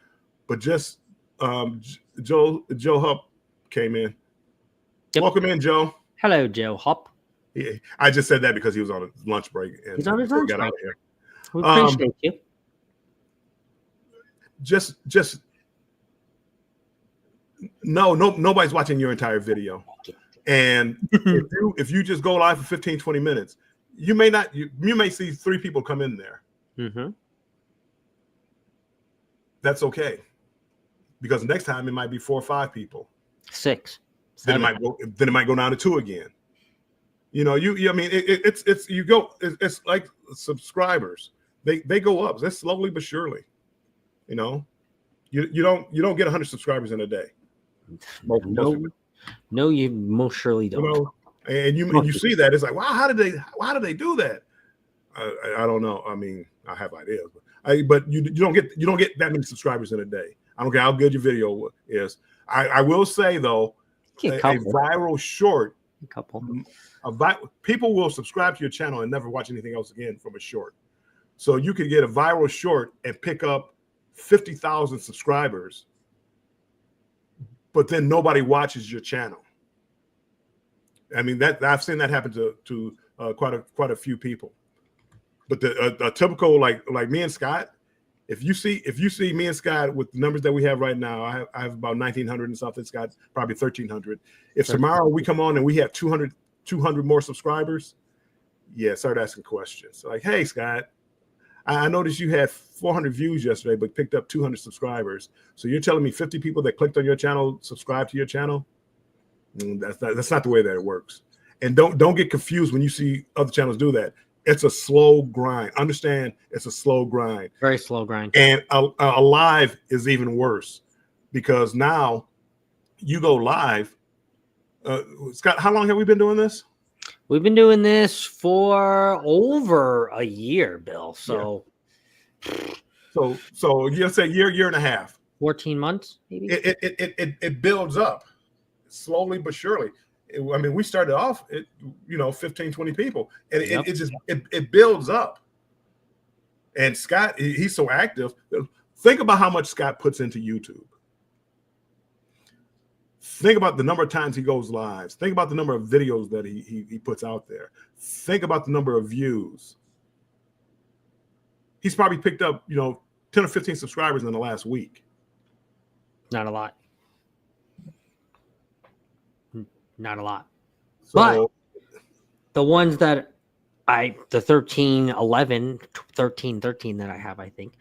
but just Joe Hupp came in. Yep. Welcome in, Joe. Hello, Joe Hupp. Yeah, I just said that because he was on a lunch break. And He's on his before he lunch got out break. of here. We appreciate you. Just nobody's watching your entire video. And if you just go live for 15, 20 minutes, you may see 3 people come in there. Mm-hmm. That's okay. Because next time it might be 4 or 5 people. 6. Then it might go down to 2 again. I mean, it's like subscribers. They go up. That's slowly but surely. You don't get 100 subscribers in a day. No, you most surely don't. And you see that, it's like, wow, how did they do that? I don't know. I mean, I have ideas, but you don't get that many subscribers in a day. I don't care how good your video is. I will say though, a viral short, people will subscribe to your channel and never watch anything else again from a short. So you could get a viral short and pick up 50,000 subscribers, but then nobody watches your channel. I mean, that I've seen that happen to quite a few people. But a typical like me and Scott, if you see me and Scott with the numbers that we have right now, I have about 1,900 and something. Scott probably 1,300. If tomorrow we come on and we have 200 more subscribers, start asking questions like, hey Scott, I noticed you had 400 views yesterday, but picked up 200 subscribers. So you're telling me 50 people that clicked on your channel subscribe to your channel? That's not the way that it works. And don't get confused when you see other channels do that. It's a slow grind. Understand, it's a slow grind. Very slow grind. And a live is even worse because now you go live. Scott, how long have we been doing this? We've been doing this for over a year, Bill. So you'll say year and a half. 14 months, maybe. It builds up slowly but surely. I mean, we started off at 15, 20 people, and it builds up. And Scott, he's so active. Think about how much Scott puts into YouTube. Think about the number of times he goes live. Think about the number of videos that he puts out there. Think about the number of views. He's probably picked up 10 or 15 subscribers in the last week. Not a lot. Not a lot. So, but the ones that the 13, 11, 13 that I have, I think,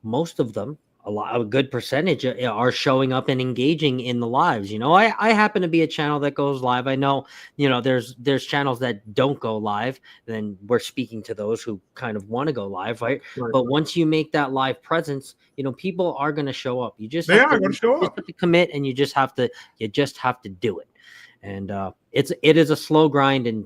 most of them, a good percentage are showing up and engaging in the lives. I happen to be a channel that goes live. I know, there's channels that don't go live. Then we're speaking to those who kind of want to go live, right? But once you make that live presence, people are going to show up. You just have to commit, and you just have to do it. And it is a slow grind, and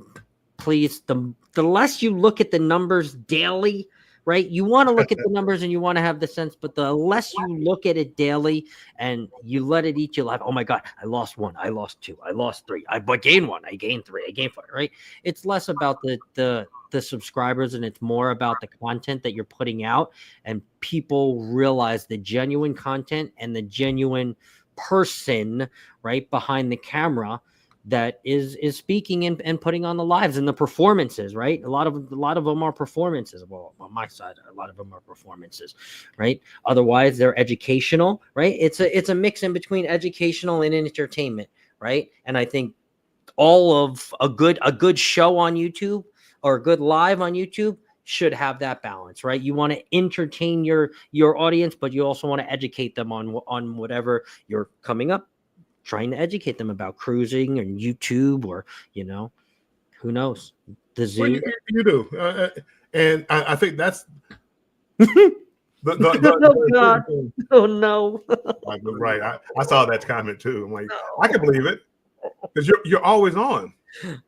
please, the less you look at the numbers daily, right? You want to look at the numbers and you want to have the sense, but the less you look at it daily and you let it eat your life. Oh my God, I lost 1, I lost 2, I lost 3, I gained 1, I gained 3, I gained 4, right? It's less about the subscribers and it's more about the content that you're putting out, and people realize the genuine content and the genuine person right behind the camera that is speaking and putting on the lives and the performances, right? A lot of them are performances. Well, on my side, a lot of them are performances, right? Otherwise, they're educational, right? It's a mix in between educational and entertainment, right? And I think all of a good show on YouTube or a good live on YouTube should have that balance, right? You want to entertain your audience, but you also want to educate them on whatever you're coming up, trying to educate them about cruising and YouTube, or who knows, the zoo. Well, you do, and I think that's oh God, oh no. Right, I saw that comment too. I'm like, I can believe it because you're always on.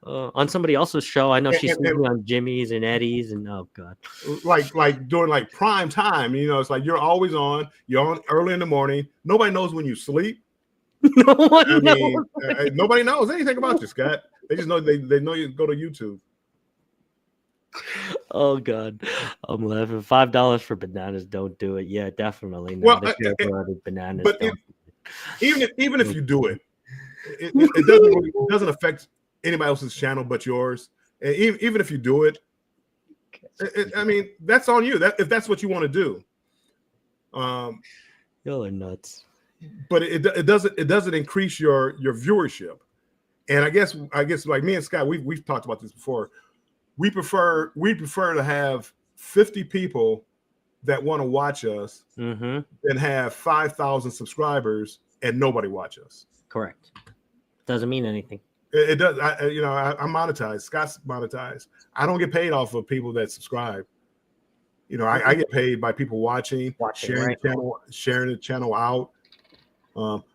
On somebody else's show, I know she's on Jimmy's and Eddie's, and oh God, like during like prime time, it's like you're always on. You're on early in the morning. Nobody knows when you sleep. No one knows. Nobody knows anything about you, Scott. They just know they know you go to YouTube. Oh God, I'm laughing. $5 for bananas. Don't do it. Yeah, definitely. Well, bananas. But even if you do it, it doesn't affect anybody else's channel but yours. And even if you do it, I mean, that's on you. If that's what you want to do. Y'all are nuts. But it doesn't increase your viewership. And I guess like me and Scott, we've talked about this before. We prefer to have 50 people that want to watch us than have 5,000 subscribers and nobody watch us. Correct. Doesn't mean anything. It does. I'm monetized. Scott's monetized. I don't get paid off of people that subscribe. I get paid by people watching sharing the channel out.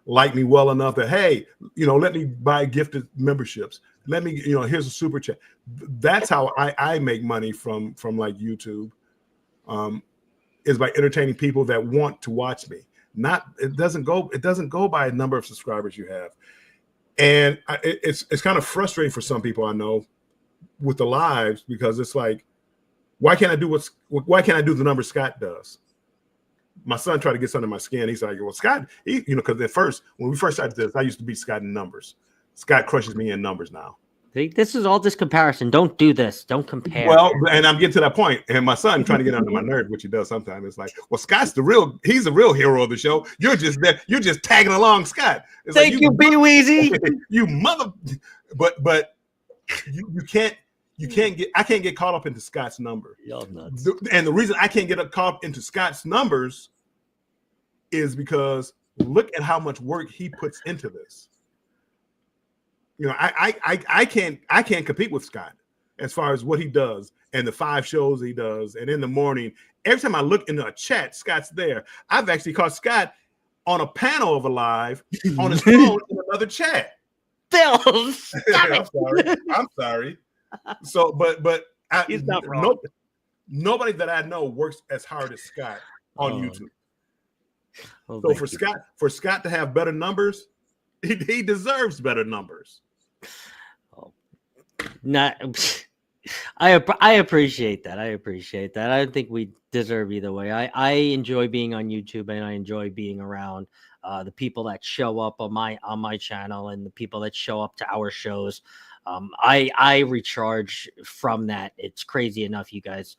Like me well enough that, hey, let me buy gifted memberships. Let me, here's a super chat. That's how I make money from like YouTube, is by entertaining people that want to watch me. It doesn't go by a number of subscribers you have. And it's kind of frustrating for some people I know with the lives, because it's like, why can't I do the number Scott does? My son tried to get something in my skin. He's like, well, Scott, because at first, when we first started this, I used to beat Scott in numbers. Scott crushes me in numbers now. This is all just comparison. Don't do this. Don't compare. Well, and I'm getting to that point. And my son trying to get under my nerve, which he does sometimes. It's like, well, Scott's he's the real hero of the show. You're just there. You're just tagging along, Scott. It's Thank like, you, B-Weezy. You mother. But you can't get. I can't get caught up into Scott's number. Y'all nuts. And the reason I can't get caught up into Scott's numbers is because look at how much work he puts into this. I can't compete with Scott as far as what he does and the 5 shows he does. And in the morning, every time I look into a chat, Scott's there. I've actually caught Scott on a panel of a live on his phone in another chat. Bill, I'm sorry. So, but he's not wrong. Nobody that I know works as hard as Scott on YouTube. Oh, so for Scott to have better numbers, he deserves better numbers. I appreciate that. I don't think we deserve either way. I enjoy being on YouTube, and I enjoy being around the people that show up on my channel and the people that show up to our shows. I recharge from that. It's crazy enough. You guys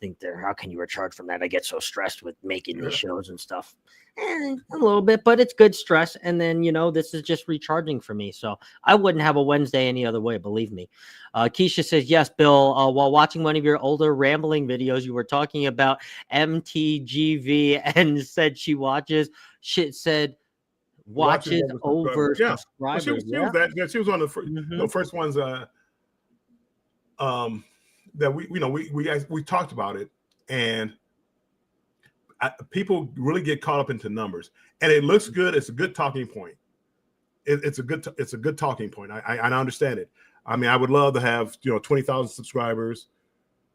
think how can you recharge from that? I get so stressed with making these shows and stuff. A little bit, but it's good stress. And then, this is just recharging for me. So I wouldn't have a Wednesday any other way, believe me. Keisha says, yes, Bill, while watching one of your older rambling videos, you were talking about MTGV and said she watches over subscribers. She was one of the first ones that we talked about it, and people really get caught up into numbers, and it looks good. It's a good talking point. It's a good talking point. I understand it. I mean, I would love to have 20,000 subscribers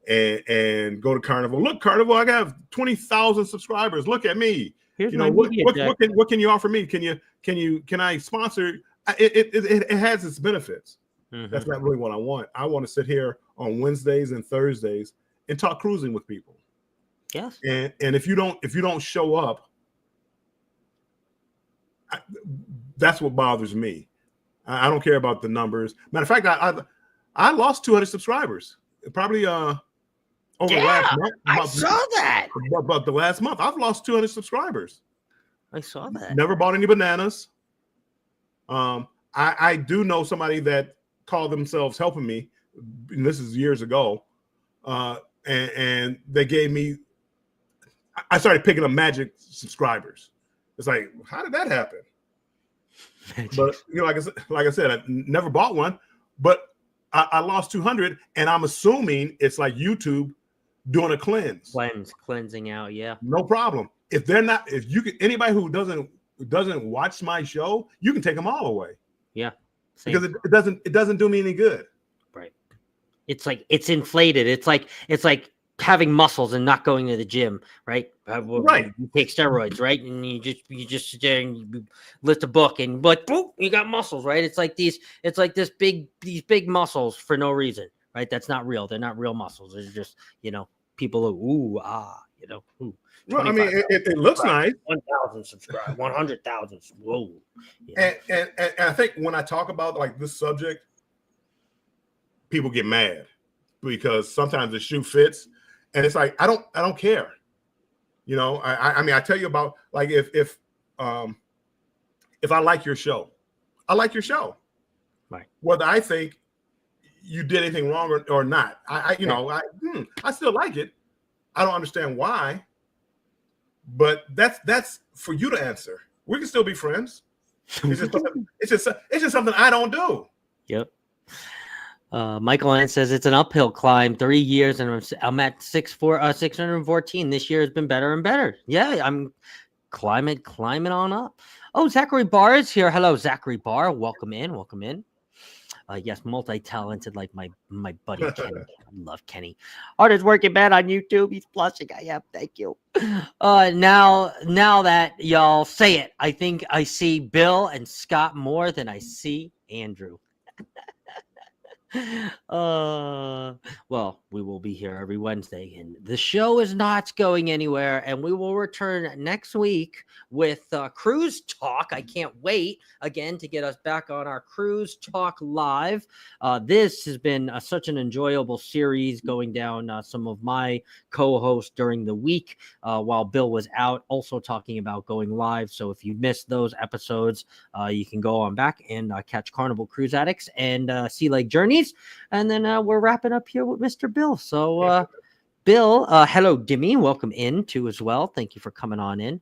and go to Carnival. Look, Carnival, I got 20,000 subscribers. Look at me. Here's You my know what media deck. what can you offer me? Can I sponsor? It has its benefits. Mhm. That's not really what I want. I want to sit here on Wednesdays and Thursdays and talk cruising with people. Yes. And if you don't show up, that's what bothers me. I don't care about the numbers. Matter of fact, I lost 200 subscribers. Probably over the last month. I saw that. But the last month, I've lost 200 subscribers. I saw that. Never bought any bananas. I do know somebody that called themselves helping me, and this is years ago. And they gave me. I started picking up magic subscribers. It's like, how did that happen? But like I said, I never bought one, but I lost 200, and I'm assuming it's like YouTube doing a Cleansing out. Yeah. No problem. If anybody who doesn't watch my show, you can take them all away. Yeah. Same. Because it doesn't do me any good. Right. It's like it's inflated. It's like having muscles and not going to the gym, right? Right. You take steroids, right? And you just sit there and you lift a book and boom, you got muscles, right? It's like these big muscles for no reason, right? That's not real. They're not real muscles. They're just, people ooh, ooh. Well, I mean, it looks nice. 1,000 subscribers, 100,000. Whoa. And I think when I talk about like this subject, people get mad because sometimes the shoe fits, and it's like I don't care. I mean, I tell you about like if I like your show, I like your show. Right. Whether I think you did anything wrong or not, I still like it. I don't understand why. But that's for you to answer. We can still be friends. It's just something I don't do. Yep. Michael Ann says it's an uphill climb. 3 years and I'm at 614. This year has been better and better. Yeah, I'm climbing on up. Oh, Zachary Barr is here. Hello, Zachary Barr. Welcome in. Yes, multi-talented like my buddy Kenny. I love Kenny. Hardest working man on YouTube. He's blushing. I am. Thank you. Now that y'all say it, I think I see Bill and Scott more than I see Andrew. Well, we will be here every Wednesday, and the show is not going anywhere, and we will return next week with Cruise Talk. I can't wait again to get us back on our Cruise Talk live. This has been such an enjoyable series, going down some of my co-hosts during the week while Bill was out, also talking about going live. So if you missed those episodes, you can go on back and catch Carnival Cruise Addicts and Sea Lake Journeys. And then we're wrapping up here with Mr. Bill. So, Bill, hello, Dimmy. Welcome in too as well. Thank you for coming on in.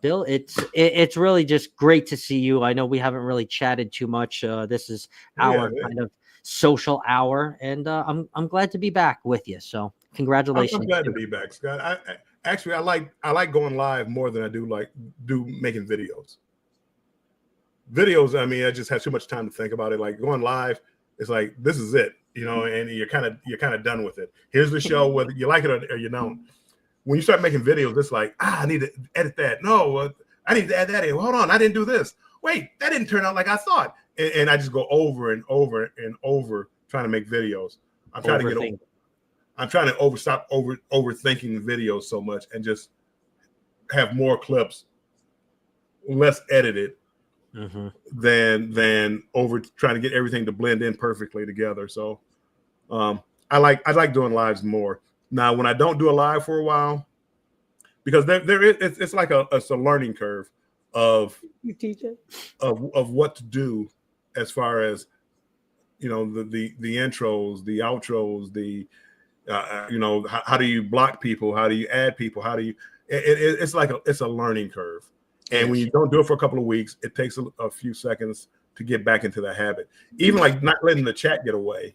Bill, it's really just great to see you. I know we haven't really chatted too much. This is our kind of social hour, and I'm glad to be back with you. So, congratulations. I'm glad to be back, Scott. I like going live more than I do making videos. Videos, I mean, I just have too much time to think about it. Like going live, it's like this is it, and you're kind of done with it. Here's the show, whether you like it or you don't. When you start making videos, it's like, I need to edit that. No, I need to add that in. Hold on, I didn't do this. Wait, that didn't turn out like I thought. And I just go over and over and over trying to make videos. I'm trying to stop overthinking videos so much and just have more clips, less edited. Mm-hmm. than over trying to get everything to blend in perfectly together. So I like doing lives more. Now, when I don't do a live for a while, because it's like a learning curve of what to do as far as the intros, the outros, how do you block people, how do you add people, how do you it's a learning curve. And when you don't do it for a couple of weeks, it takes a few seconds to get back into the habit. Even like not letting the chat get away,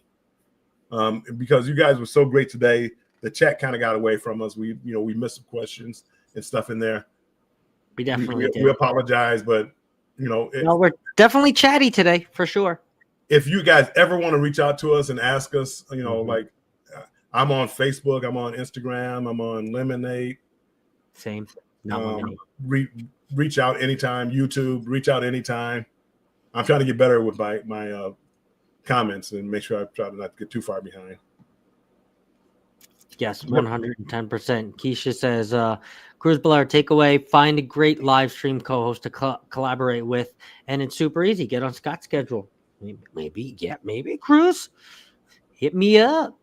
because you guys were so great today. The chat kind of got away from us. We missed some questions and stuff in there. We definitely did. We apologize, but we're definitely chatty today for sure. if you guys ever want to reach out to us and ask us, Mhm. like I'm on Facebook, I'm on Instagram, I'm on Lemonade. Same. Not lemonade. Reach out anytime. YouTube, reach out anytime. I'm trying to get better with my comments and make sure I try to not get too far behind. Yes, 110%. Keisha says, Cruz Blair, takeaway, find a great live stream co-host to collaborate with, and it's super easy. Get on Scott's schedule. Maybe, Cruz. Hit me up.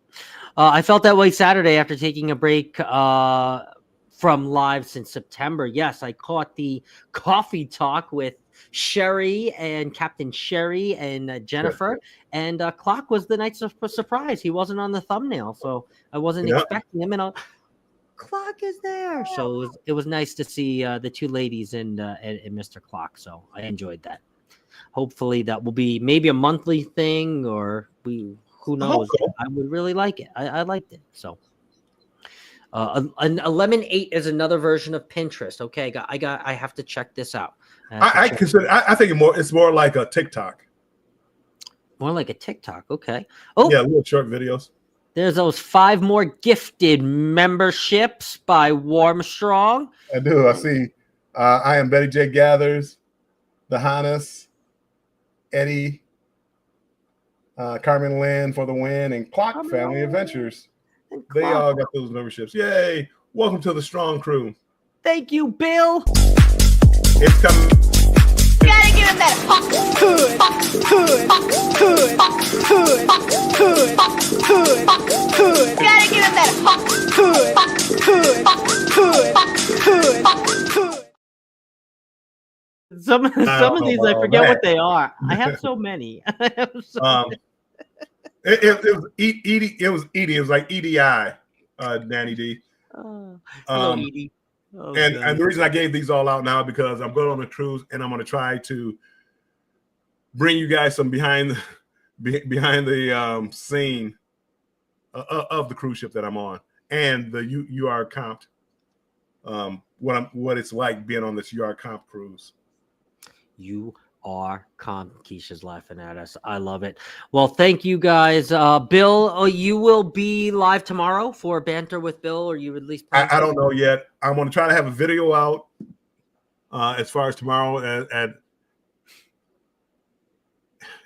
I felt that way Saturday after taking a break from live since September. Yes, I caught the coffee talk with Sherry and Captain Sherry and Jennifer, and Clock was the night's surprise. He wasn't on the thumbnail, so I wasn't expecting him, and Clock is there. So it was nice to see the two ladies and Mr. Clock, so I enjoyed that. Hopefully that will be maybe a monthly thing, or who knows. I would really like it. I liked it. So a Lemon 8 is another version of Pinterest. Okay, I have to check this out. I think it's more like a TikTok. More like a TikTok. Okay. Oh yeah, little short videos. There's those 5 more gifted memberships by Warmstrong. I do. I see. I am Betty J. Gathers, the Hannes, Eddie, Carmen Lynn for the win, and Clock Family Adventures. They all got those memberships. Yay! Welcome to the Strong Crew. Thank you, Bill. It's coming. Gotta give him that hood. Gotta give him that hood. Some of these I forget what they are. I have so many. It was Edie. It was Edie. It was like EDI, Danny D. Edie. And the reason I gave these all out now because I'm going on a cruise and I'm going to try to bring you guys some behind the scene of the cruise ship that I'm on and the UR Comp. What it's like being on this UR Comp cruise. UR Comp. Keisha's laughing at us. I love it. Well, thank you guys. Bill, you will be live tomorrow for Banter with Bill, or you at least I don't know yet. I'm going to try to have a video out as far as tomorrow.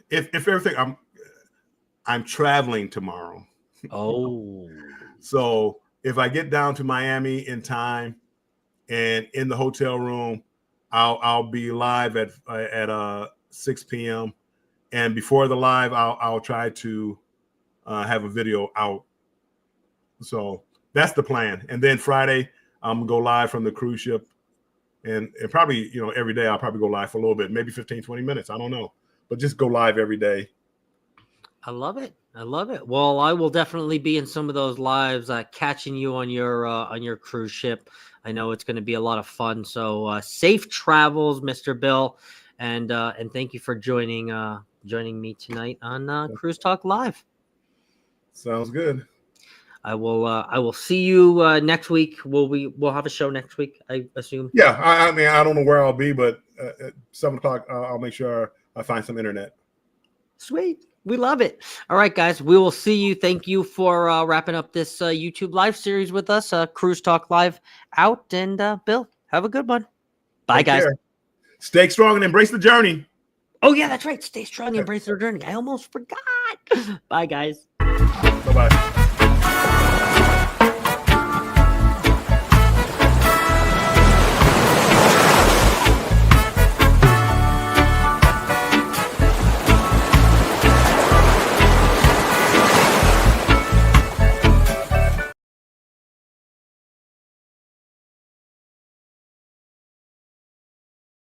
If everything, I'm traveling tomorrow. Oh, so if I get down to Miami in time and in the hotel room, I'll be live at 6 p.m. and before the live, I'll try to have a video out. So that's the plan. And then Friday, I'm gonna go live from the cruise ship, and probably every day I'll probably go live for a little bit, maybe 15, 20 minutes. I don't know, but just go live every day. I love it. I love it. Well, I will definitely be in some of those lives, catching you on your cruise ship. I know it's going to be a lot of fun. So safe travels, Mr. Bill, and thank you for joining me tonight on Cruise Talk Live. Sounds good. I will see you next week. We'll have a show next week, I assume. Yeah, I mean I don't know where I'll be, but at 7 o'clock I'll make sure I find some internet. Sweet. We love it. All right, guys. We will see you. Thank you for wrapping up this YouTube live series with us. Cruise Talk Live out. And Bill, have a good one. Bye, Take guys. care. Stay strong and embrace the journey. Oh, yeah, that's right. Stay strong and embrace the journey. I almost forgot. Bye, guys. Bye-bye.